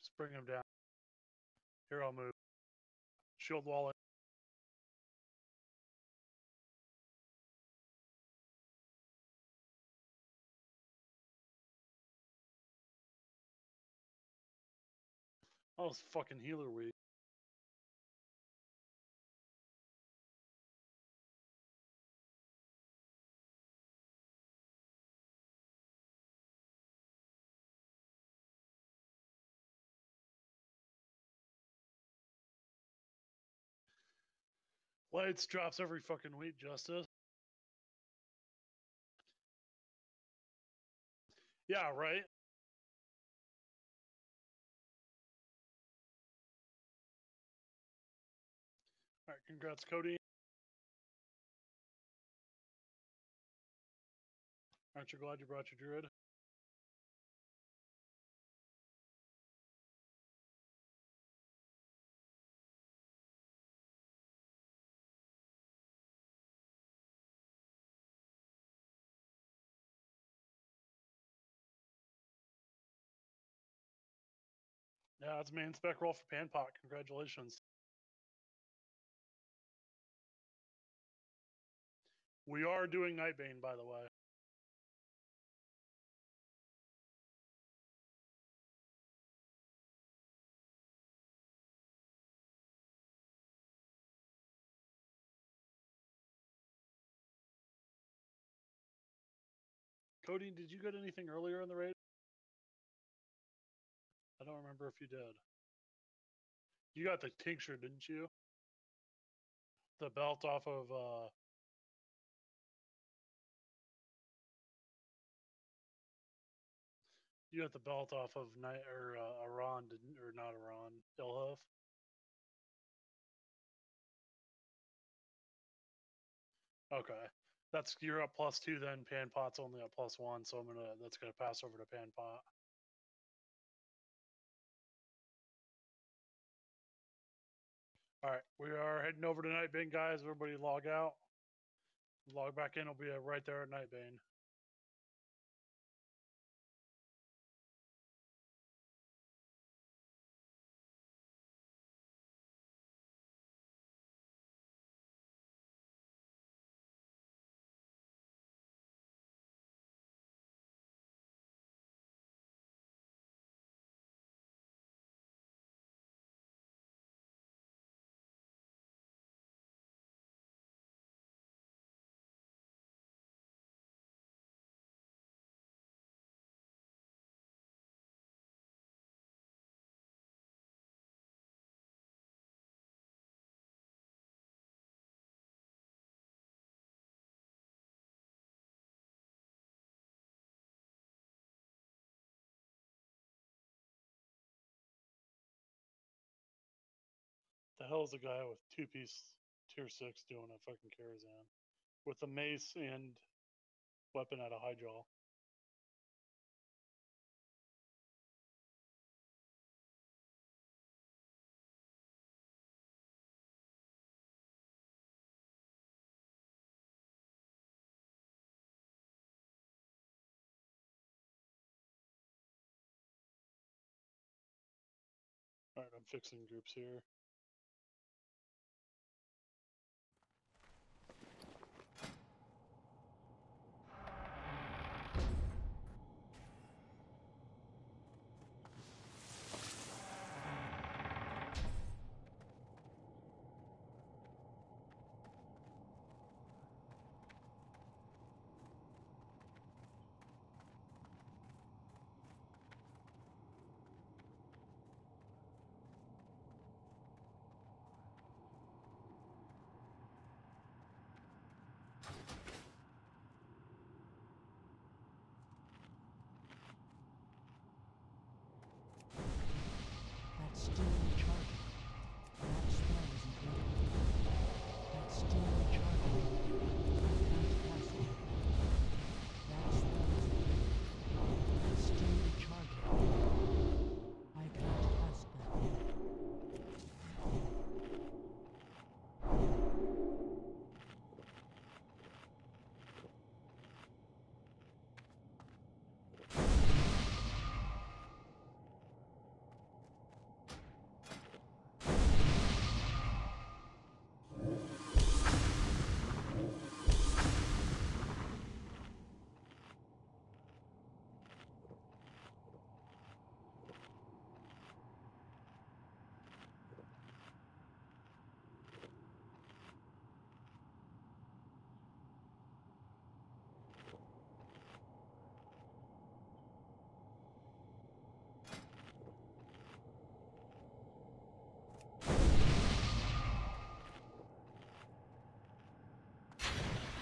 Just bring him down. Here, I'll move. Shield wall. Oh, it's fucking healer weak. Lights drops every fucking week, Justice. Yeah, right? Alright, congrats, Cody. Aren't you glad you brought your Druid? Yeah, it's main spec roll for Panpot. Congratulations. We are doing Nightbane, by the way. Cody, did you get anything earlier in the raid? I don't remember if you did. You got the tincture, didn't you? The belt off of you got the belt off of Night or Iran, didn't, or not Iran, Ilhuf. Okay, that's you're up +2 then. Panpot's only at +1, so that's gonna pass over to Panpot. All right, we are heading over to Nightbane, guys. Everybody log out. Log back in. I'll be right there at Nightbane. hell is the guy with 2-piece tier 6 doing a fucking Karazhan? With a mace and weapon at a high draw. Alright, I'm fixing groups here. That's still recharging. That spell isn't ready. That's still recharging. I can't cast it. That spell isn't ready. That's still recharging. I can't cast that yet.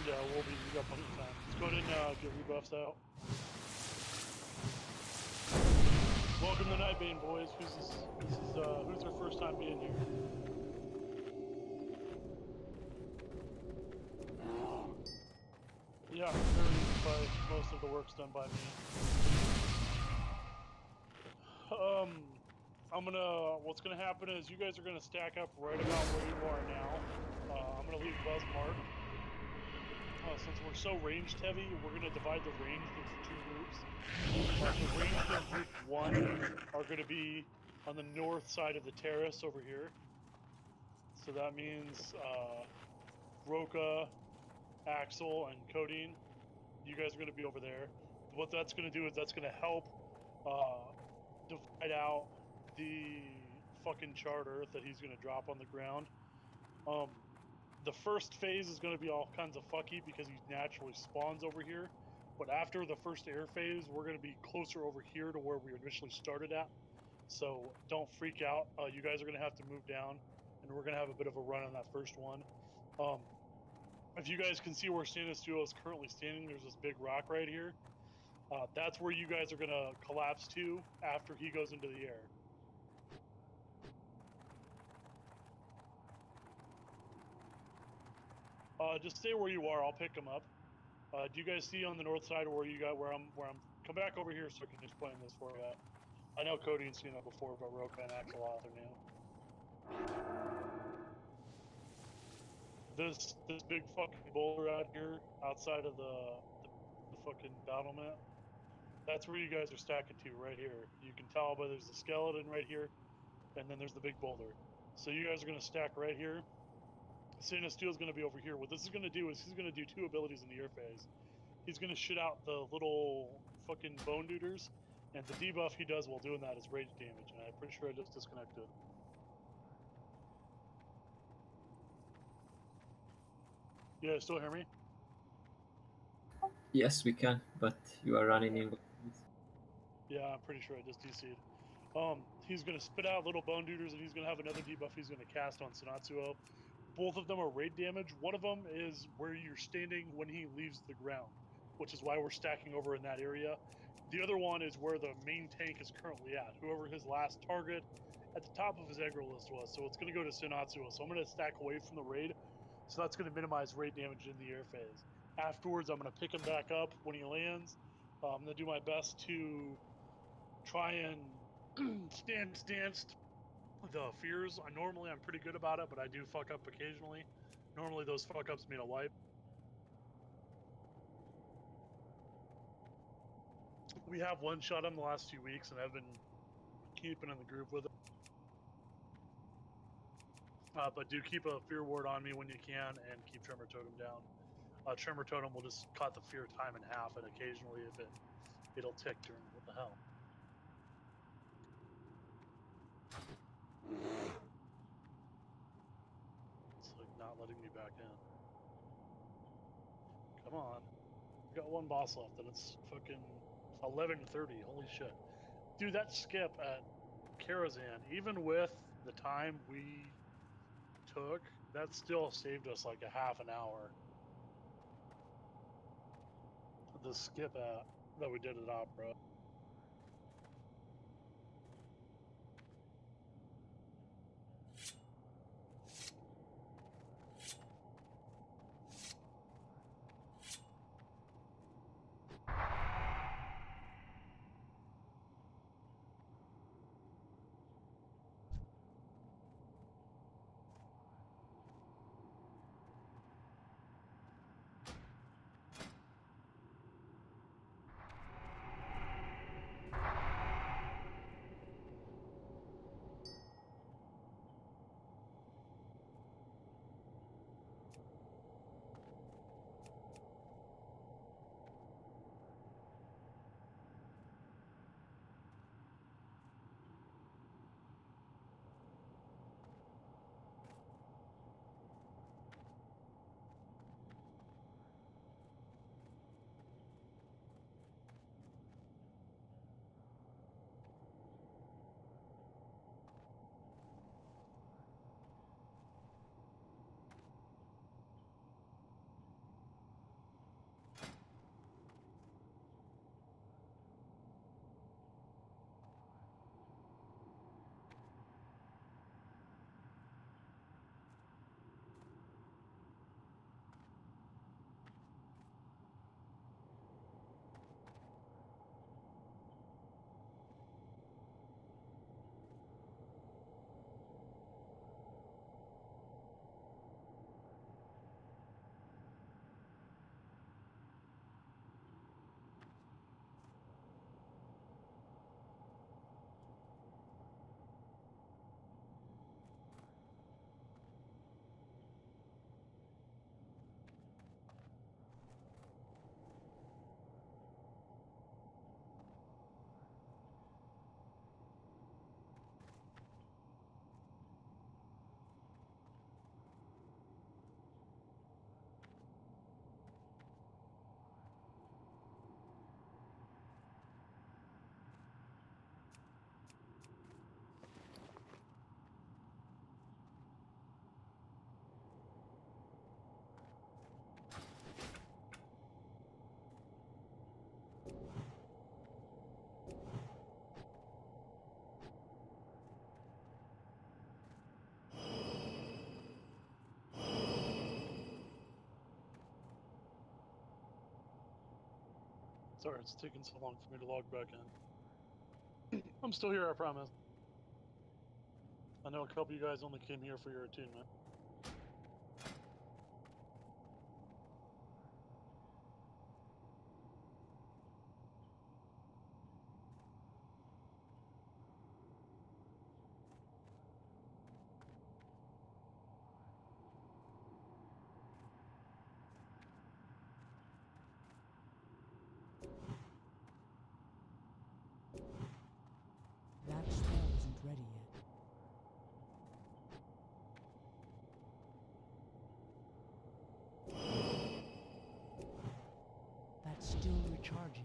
Yeah, we'll be up on the time. Let's go ahead and get rebuffs out. Welcome to Nightbane, boys. Who's their first time being here? Yeah, very easy fight. Most of the work's done by me. What's gonna happen is you guys are gonna stack up right about where you are now. I'm gonna leave Buzz marked. Since we're so ranged heavy, we're going to divide the ranged into 2 groups. The ranged in group 1 are going to be on the north side of the terrace over here. So that means Roka, Axel, and Codeine. You guys are going to be over there. What that's going to do is that's going to help divide out the fucking charter that he's going to drop on the ground. The first phase is going to be all kinds of fucky because he naturally spawns over here. But after the first air phase, we're going to be closer over here to where we initially started at. So don't freak out. You guys are going to have to move down, and we're going to have a bit of a run on that first one. If you guys can see where Stannis Duo is currently standing, there's this big rock right here. That's where you guys are going to collapse to after he goes into the air. Just stay where you are. I'll pick them up. Do you guys see on the north side where I'm come back over here so I can explain this for you. I know Cody's seen it before, but Roka and Axel are new. This big fucking boulder out here outside of the fucking battlement. That's where you guys are stacking to right here. You can tell by there's a skeleton right here, and then there's the big boulder. So you guys are gonna stack right here. Stannis Steel's going to be over here. What this is going to do is he's going to do 2 abilities in the air phase. He's going to shit out the little fucking bone duders, and the debuff he does while doing that is rage damage, and I'm pretty sure I just disconnected. You guys still hear me? Yes, we can, but you are running in. Yeah, I'm pretty sure I just DC'd. He's going to spit out little bone duders, and he's going to have another debuff he's going to cast on Sanatsuo. Both of them are raid damage. One of them is where you're standing when he leaves the ground, which is why we're stacking over in that area. The other one is where the main tank is currently at. Whoever his last target at the top of his aggro list was. So it's going to go to Sunatsu. So I'm going to stack away from the raid. So that's going to minimize raid damage in the air phase. Afterwards, I'm going to pick him back up when he lands. I'm going to do my best to try and stance the fears. Normally, I'm pretty good about it, but I do fuck up occasionally. Normally, those fuck ups mean a wipe. We have one shot him the last few weeks, and I've been keeping in the group with it. But do keep a fear ward on me when you can, and keep Tremor Totem down. Tremor Totem will just cut the fear time in half, and occasionally, if it'll tick during what the hell. It's like not letting me back in. Come on. We got one boss left, and it's fucking 11:30. Holy shit. Dude, that skip at Karazhan, even with the time we took, that still saved us like a half an hour. The skip that we did at Opera. Sorry, it's taking so long for me to log back in. I'm still here, I promise. I know a couple of you guys only came here for your attunement. That spell isn't ready yet. That's still recharging.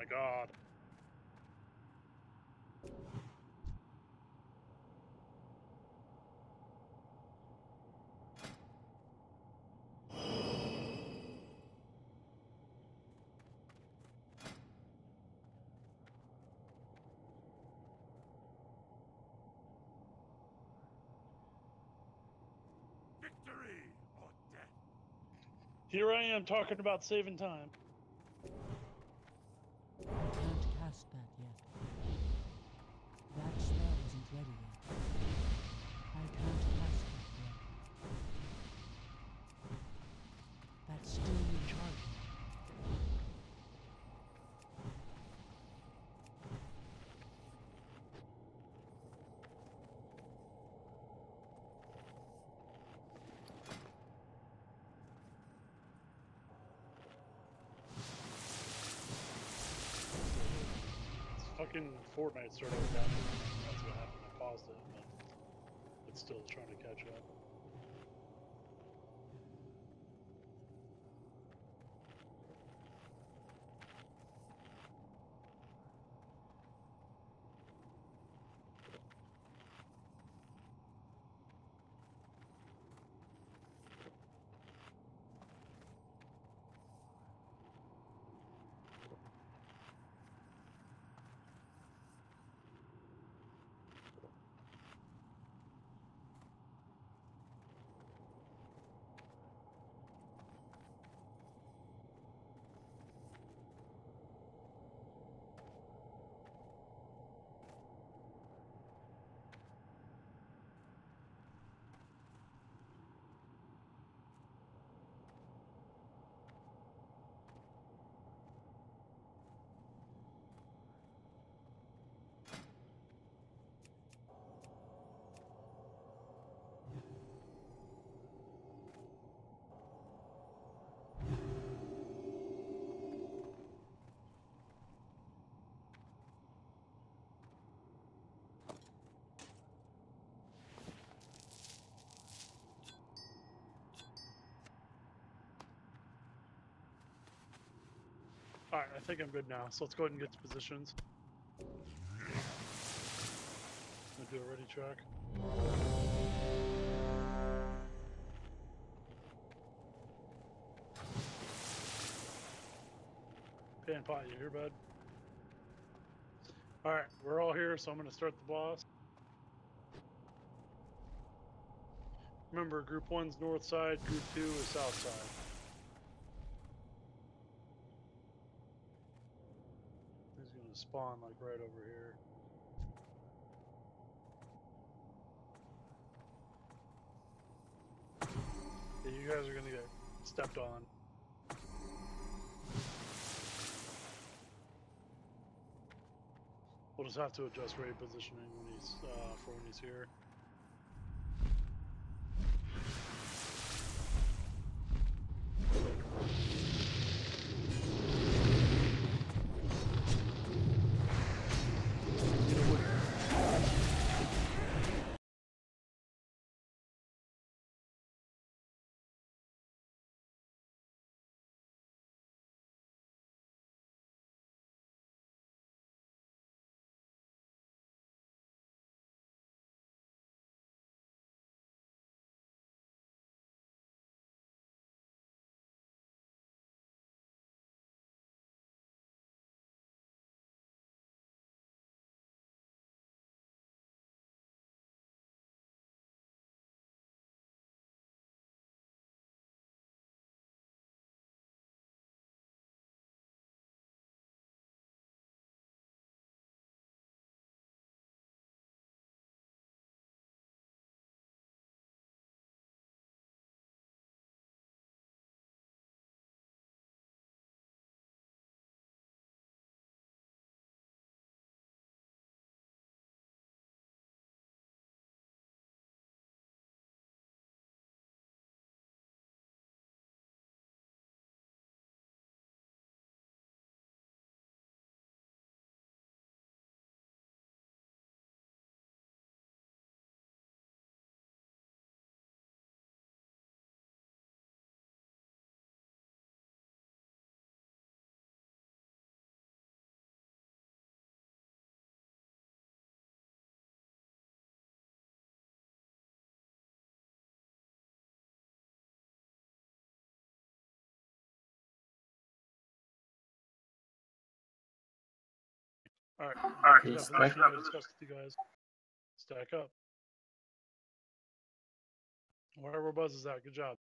my god. Victory or death. Here I am talking about saving time. I can't cast that yet. That spell isn't ready yet. I can't cast that yet. That's still recharging. Fucking Fortnite started down. That's what happened. I paused it, but it's still trying to catch up. Alright, I think I'm good now, so let's go ahead and get to positions. I'm gonna do a ready track. Pan pot, you here, bud? Alright, we're all here, so I'm gonna start the boss. Remember, group 1's north side, group 2 is south side. He's gonna spawn like right over here. Yeah, you guys are gonna get stepped on. We'll just have to adjust raid positioning when he's for when he's here. Alright, Okay, that stack. position I discussed with you guys. Stack up. Wherever Buzz is at, good job.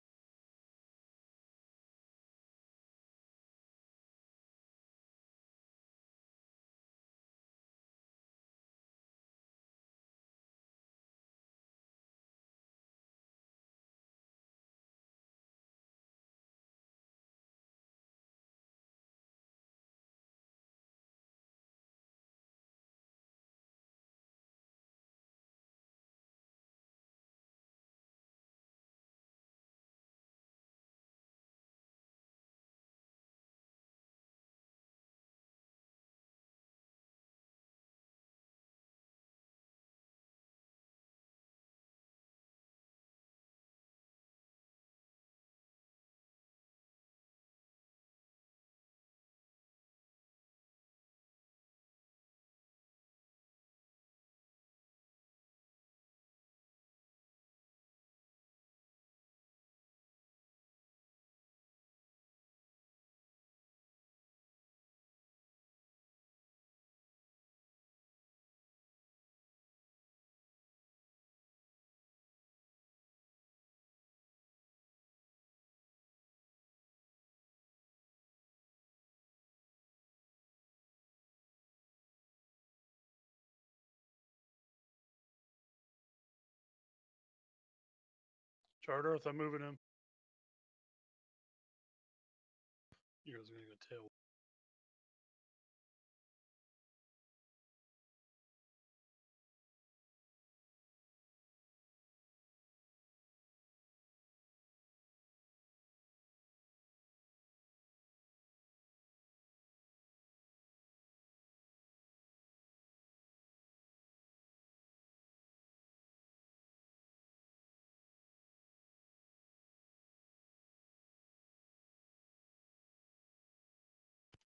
Charter Earth, I'm moving him. You guys are gonna go tail.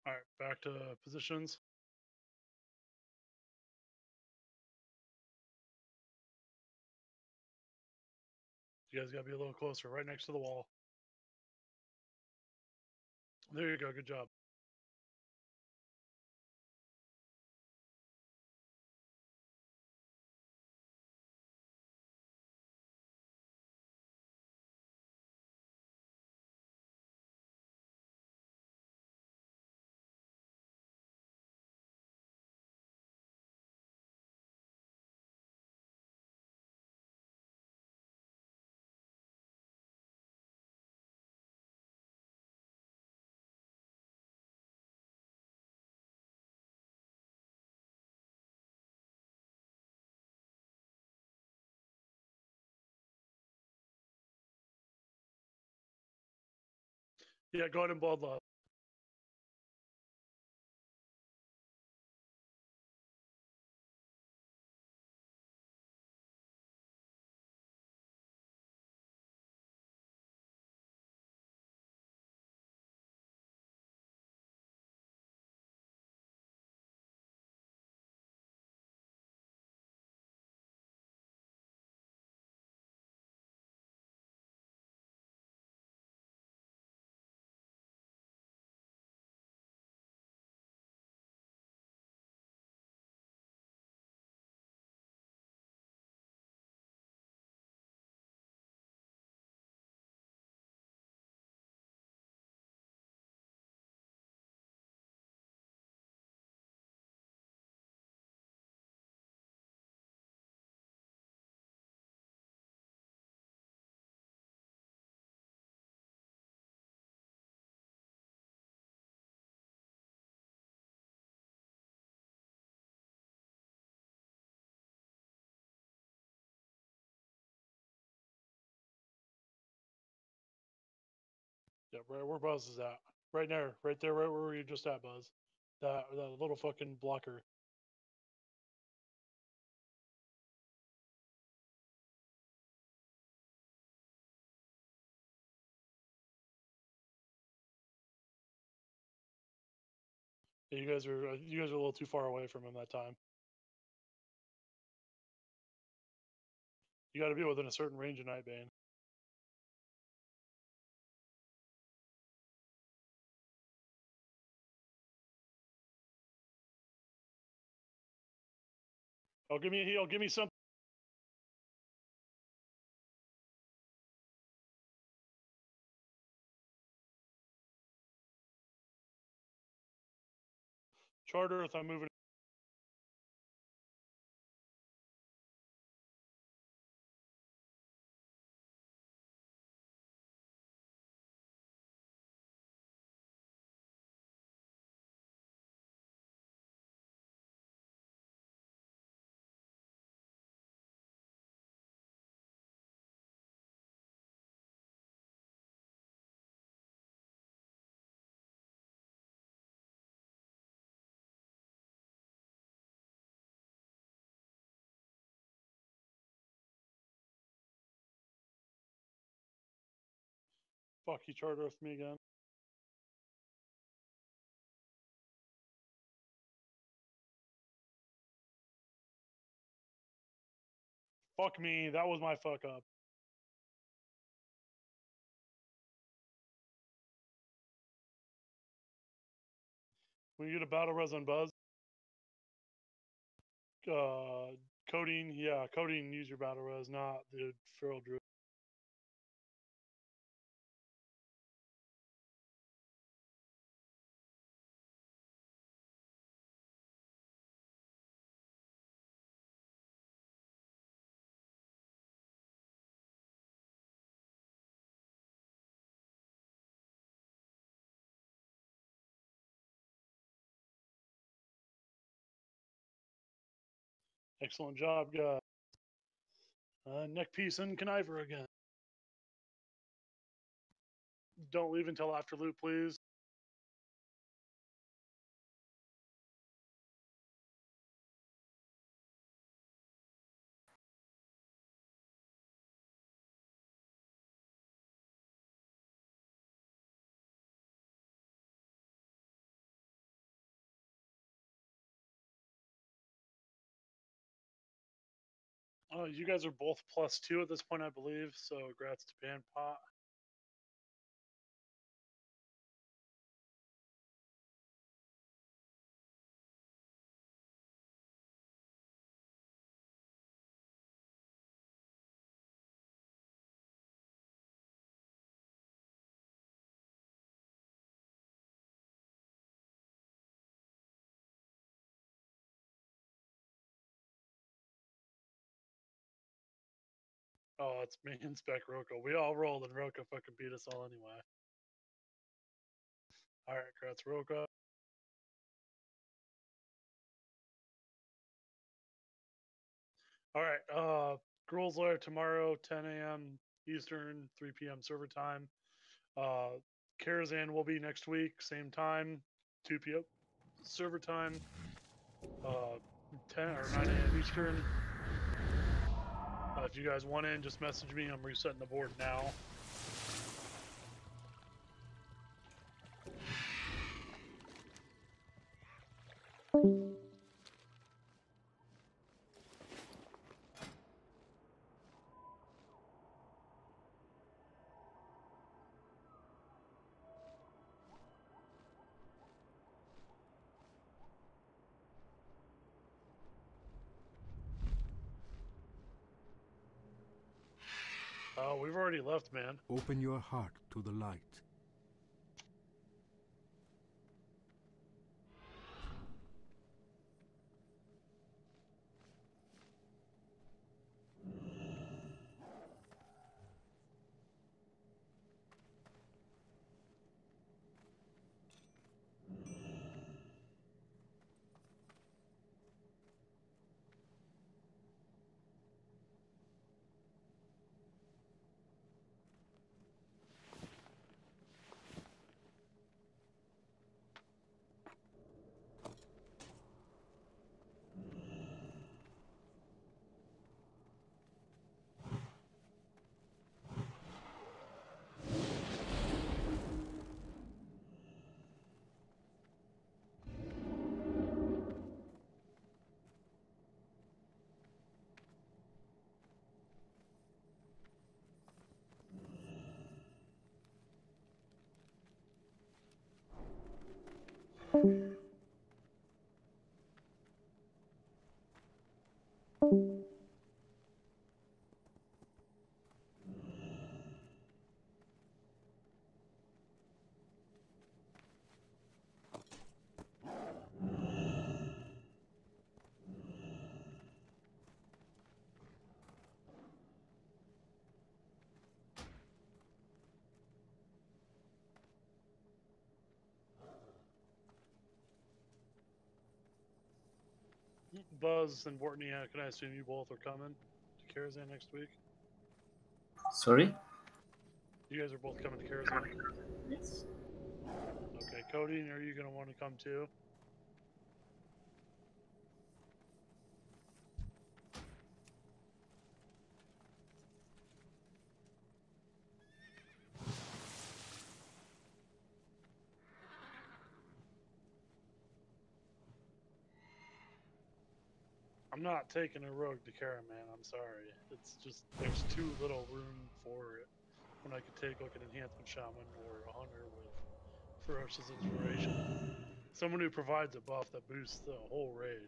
Alright, back to positions. You guys gotta be a little closer, right next to the wall. There you go, good job. Yeah, go ahead and bloodlust. Yeah, right where Buzz is at. Right there, right where you just at, Buzz. That little fucking blocker. Yeah, you guys are a little too far away from him that time. You got to be within a certain range of Nightbane. Oh, give me a heal. Give me something. Charter Earth, I'm moving. Fuck, you Charter Earth me again. Fuck me, that was my fuck up. When you get a battle res on Buzz, Codeine, yeah, Codeine, use your battle res, not the Feral Druid. Excellent job, guys. Neckpiece and Conniver again. Don't leave until after loot, please. You guys are both +2 at this point, I believe, so congrats to Panpot. Oh, it's me and Spec Roka. We all rolled and Roka fucking beat us all anyway. Alright, congrats, Roka. Alright, Gruul's Lair tomorrow, 10 a.m. Eastern, 3 p.m. server time. Karazhan will be next week, same time, 2 p.m. server time, 10 or 9 a.m. Eastern. If you guys want in, just message me. I'm resetting the board now. We've already left, man. Open your heart to the light. Buzz and Bortney, can I assume you both are coming to Karazhan next week? Sorry? You guys are both coming to Karazhan? Yes. Okay, Cody, are you going to want to come too? I'm not taking a rogue to Caraman, I'm sorry. It's just, there's too little room for it. When I could take like an enhancement shaman or a hunter with ferocious inspiration. Someone who provides a buff that boosts the whole raid.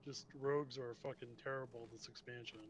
Just rogues are fucking terrible this expansion.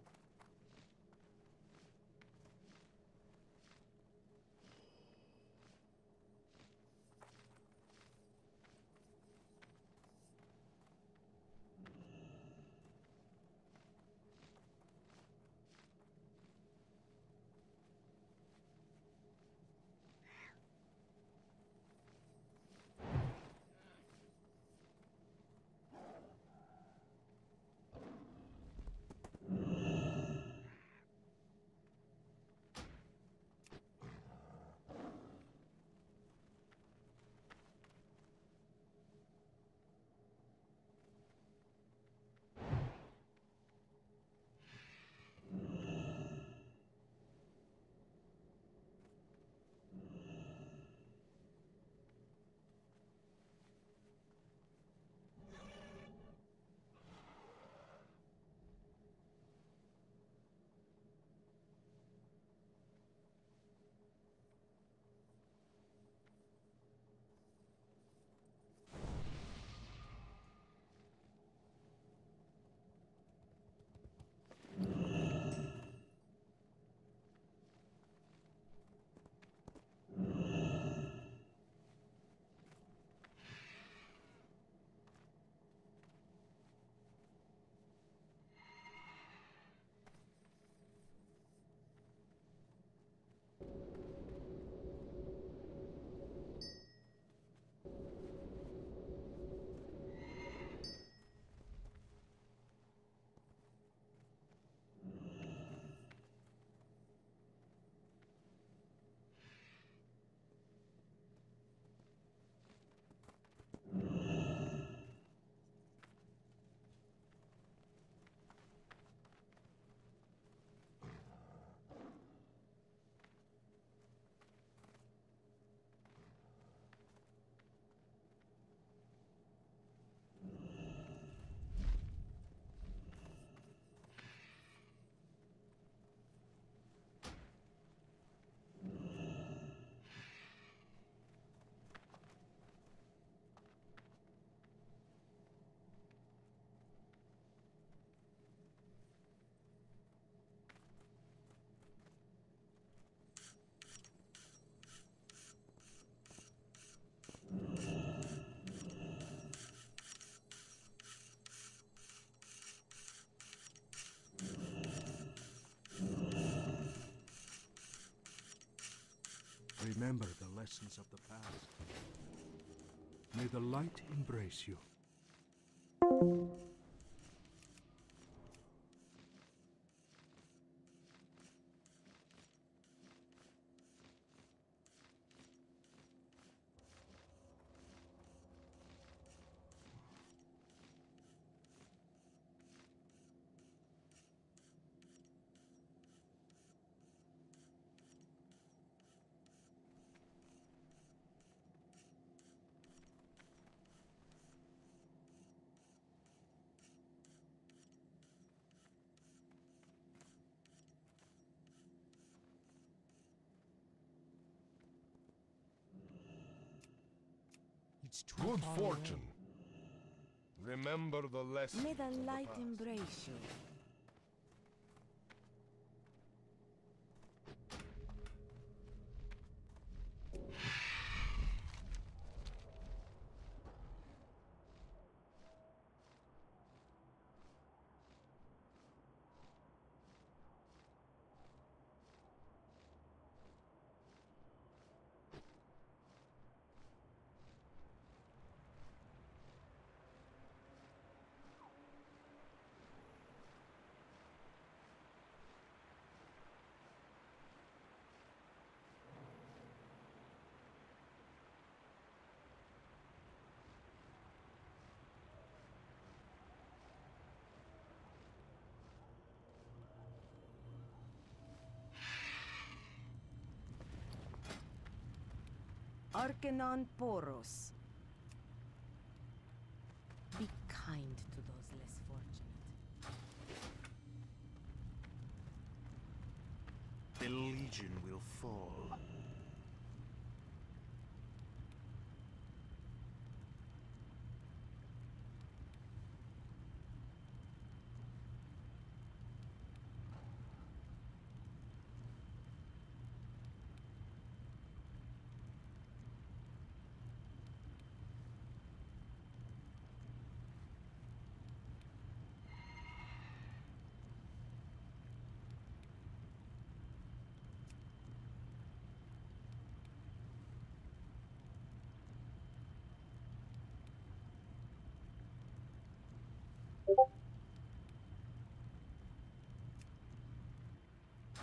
Remember the lessons of the past. May the light embrace you. It's too Good far fortune. away. Remember the lesson. May the light embrace you. Arcanon Poros. Be kind to those less fortunate. The Legion will fall.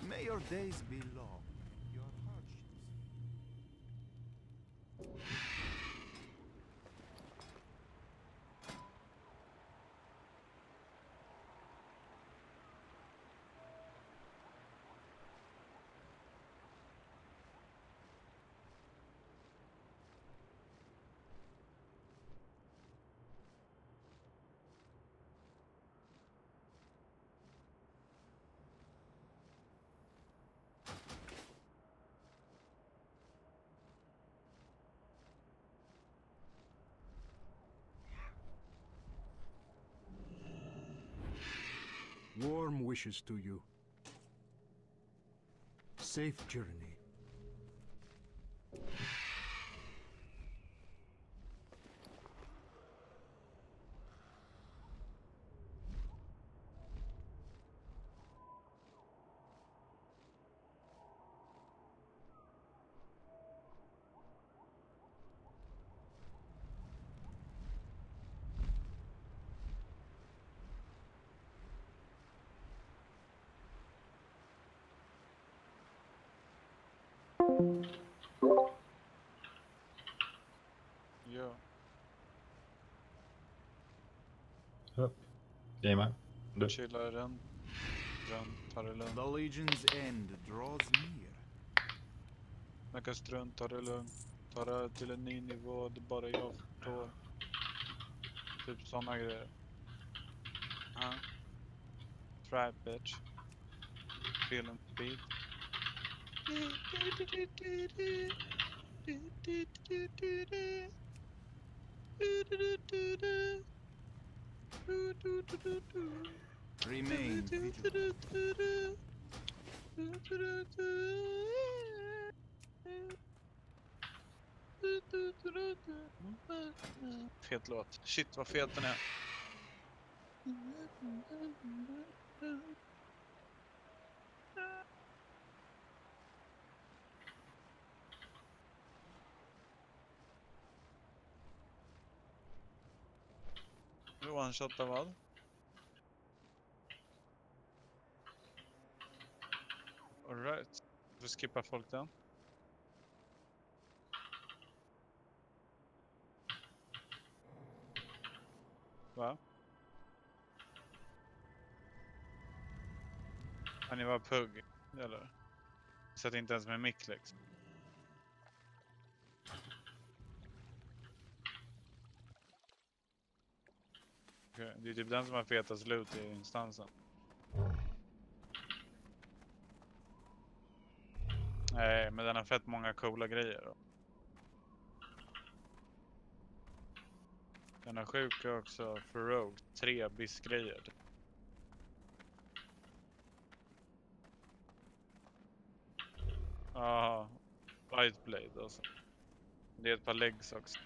May your days be long. Your hardships. Warm wishes to you. Safe journey. Ja. Jajamän. Du. Chillar den tar det lugnt. The Legion's end draws near. Snacka strunt, tar det lugnt. Ta det till en ny nivå, det bara jag förstår. Typ såna grejer. Ja. Try bitch. Feeling speed. Remain vigilant. Fet låt. Shit vad fet den är. Oneshot av vad? Alright. Vi skippar folk den. Va? Har ni var pugg? Eller? Sätt inte ens med mick liksom. Okay. Det är typ den som har fetast loot i instansen. Nej, men den har fett många coola grejer då. Den har sjuka också för Rogue. 3 biss-grejer. Ja, White Blade alltså. Det är ett par legs också.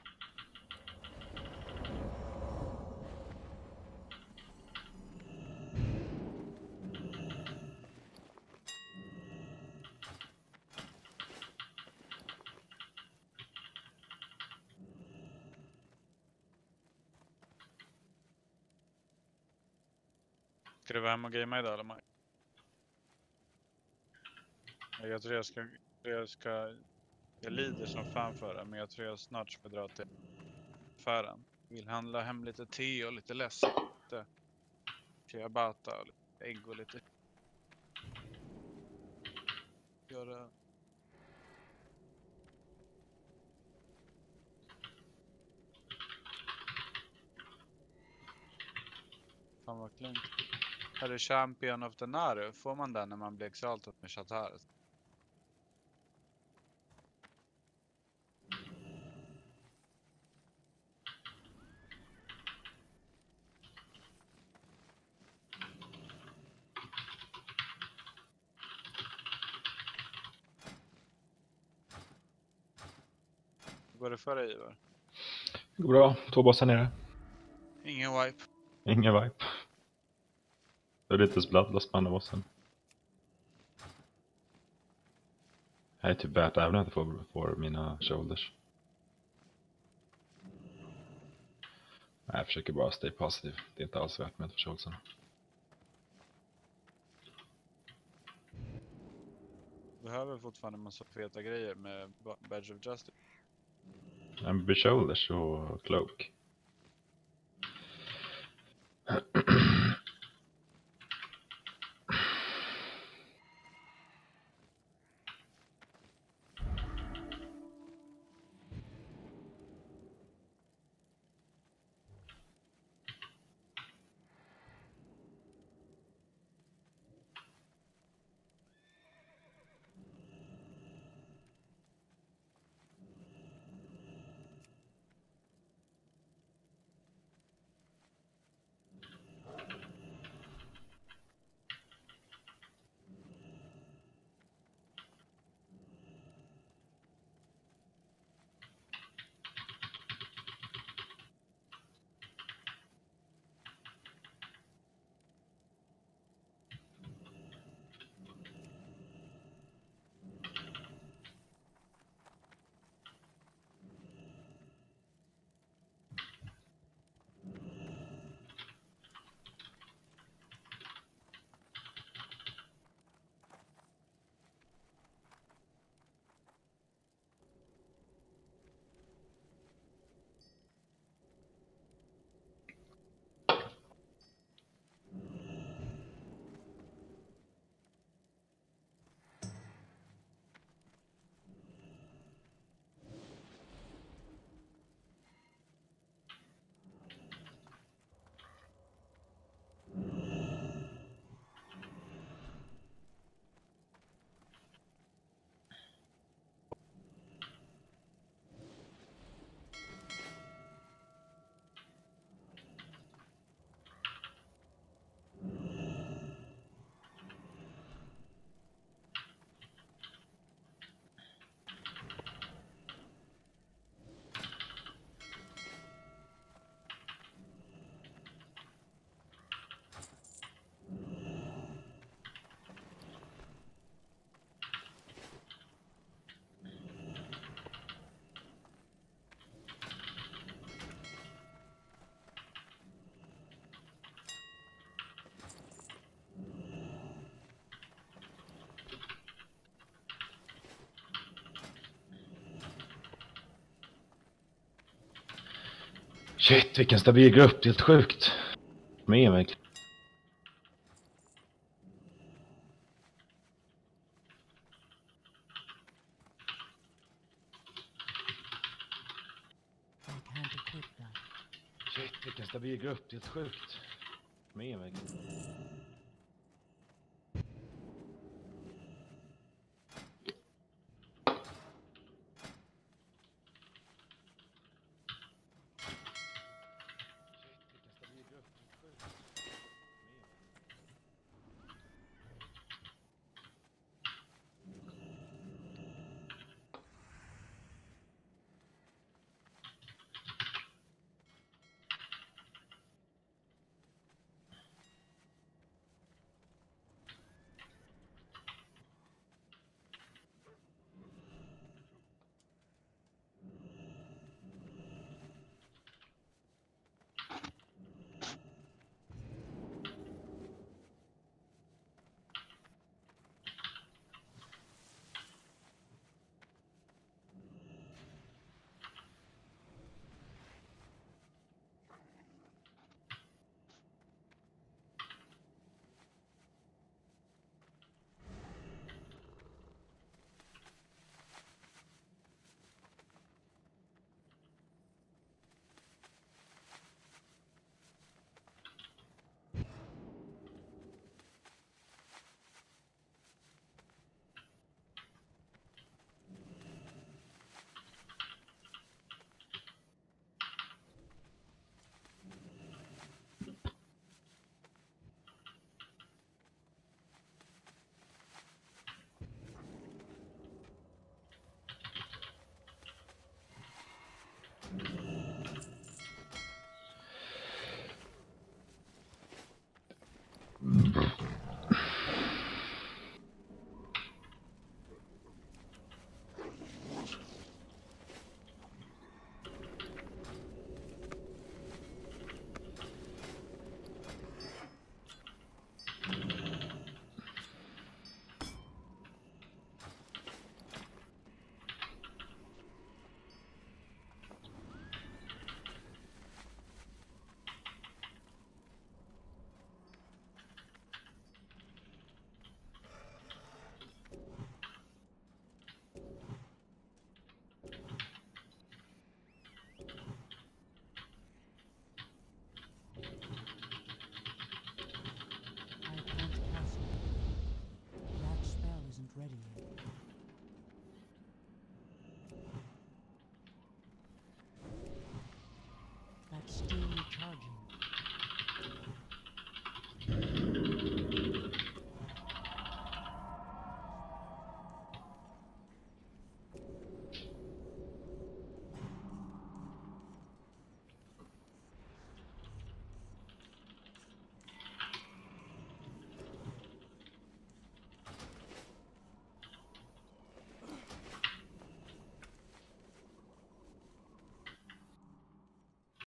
Ska du vara hemma och gamea idag eller Mike? Jag tror jag lider som fan för det, men jag tror jag snart ska dra till affären. Vill handla hem lite te och lite läsk, lite ciabatta och lite ägg och lite göra Fan vad klint. Här är Champion of the Naru. Får man den när man blir exaltad med Shatar? Går det för dig, Ivar? Det går bra. 2 bossar nere. Ingen wipe. Ingen vibe. Det är lite bloodlust på andra bossen. Jag är typ värt även att jag får mina shoulders. Nej, jag försöker bara stay positiv. Det är inte alls värt med för shouldersen. Behöver fortfarande en massa feta grejer med Badge of Justice. En shoulders och cloak. Shit, vilken stabil grupp, helt sjukt. Med mig. I can't equip that. Shit, vilken stabil grupp, helt sjukt. Med mig.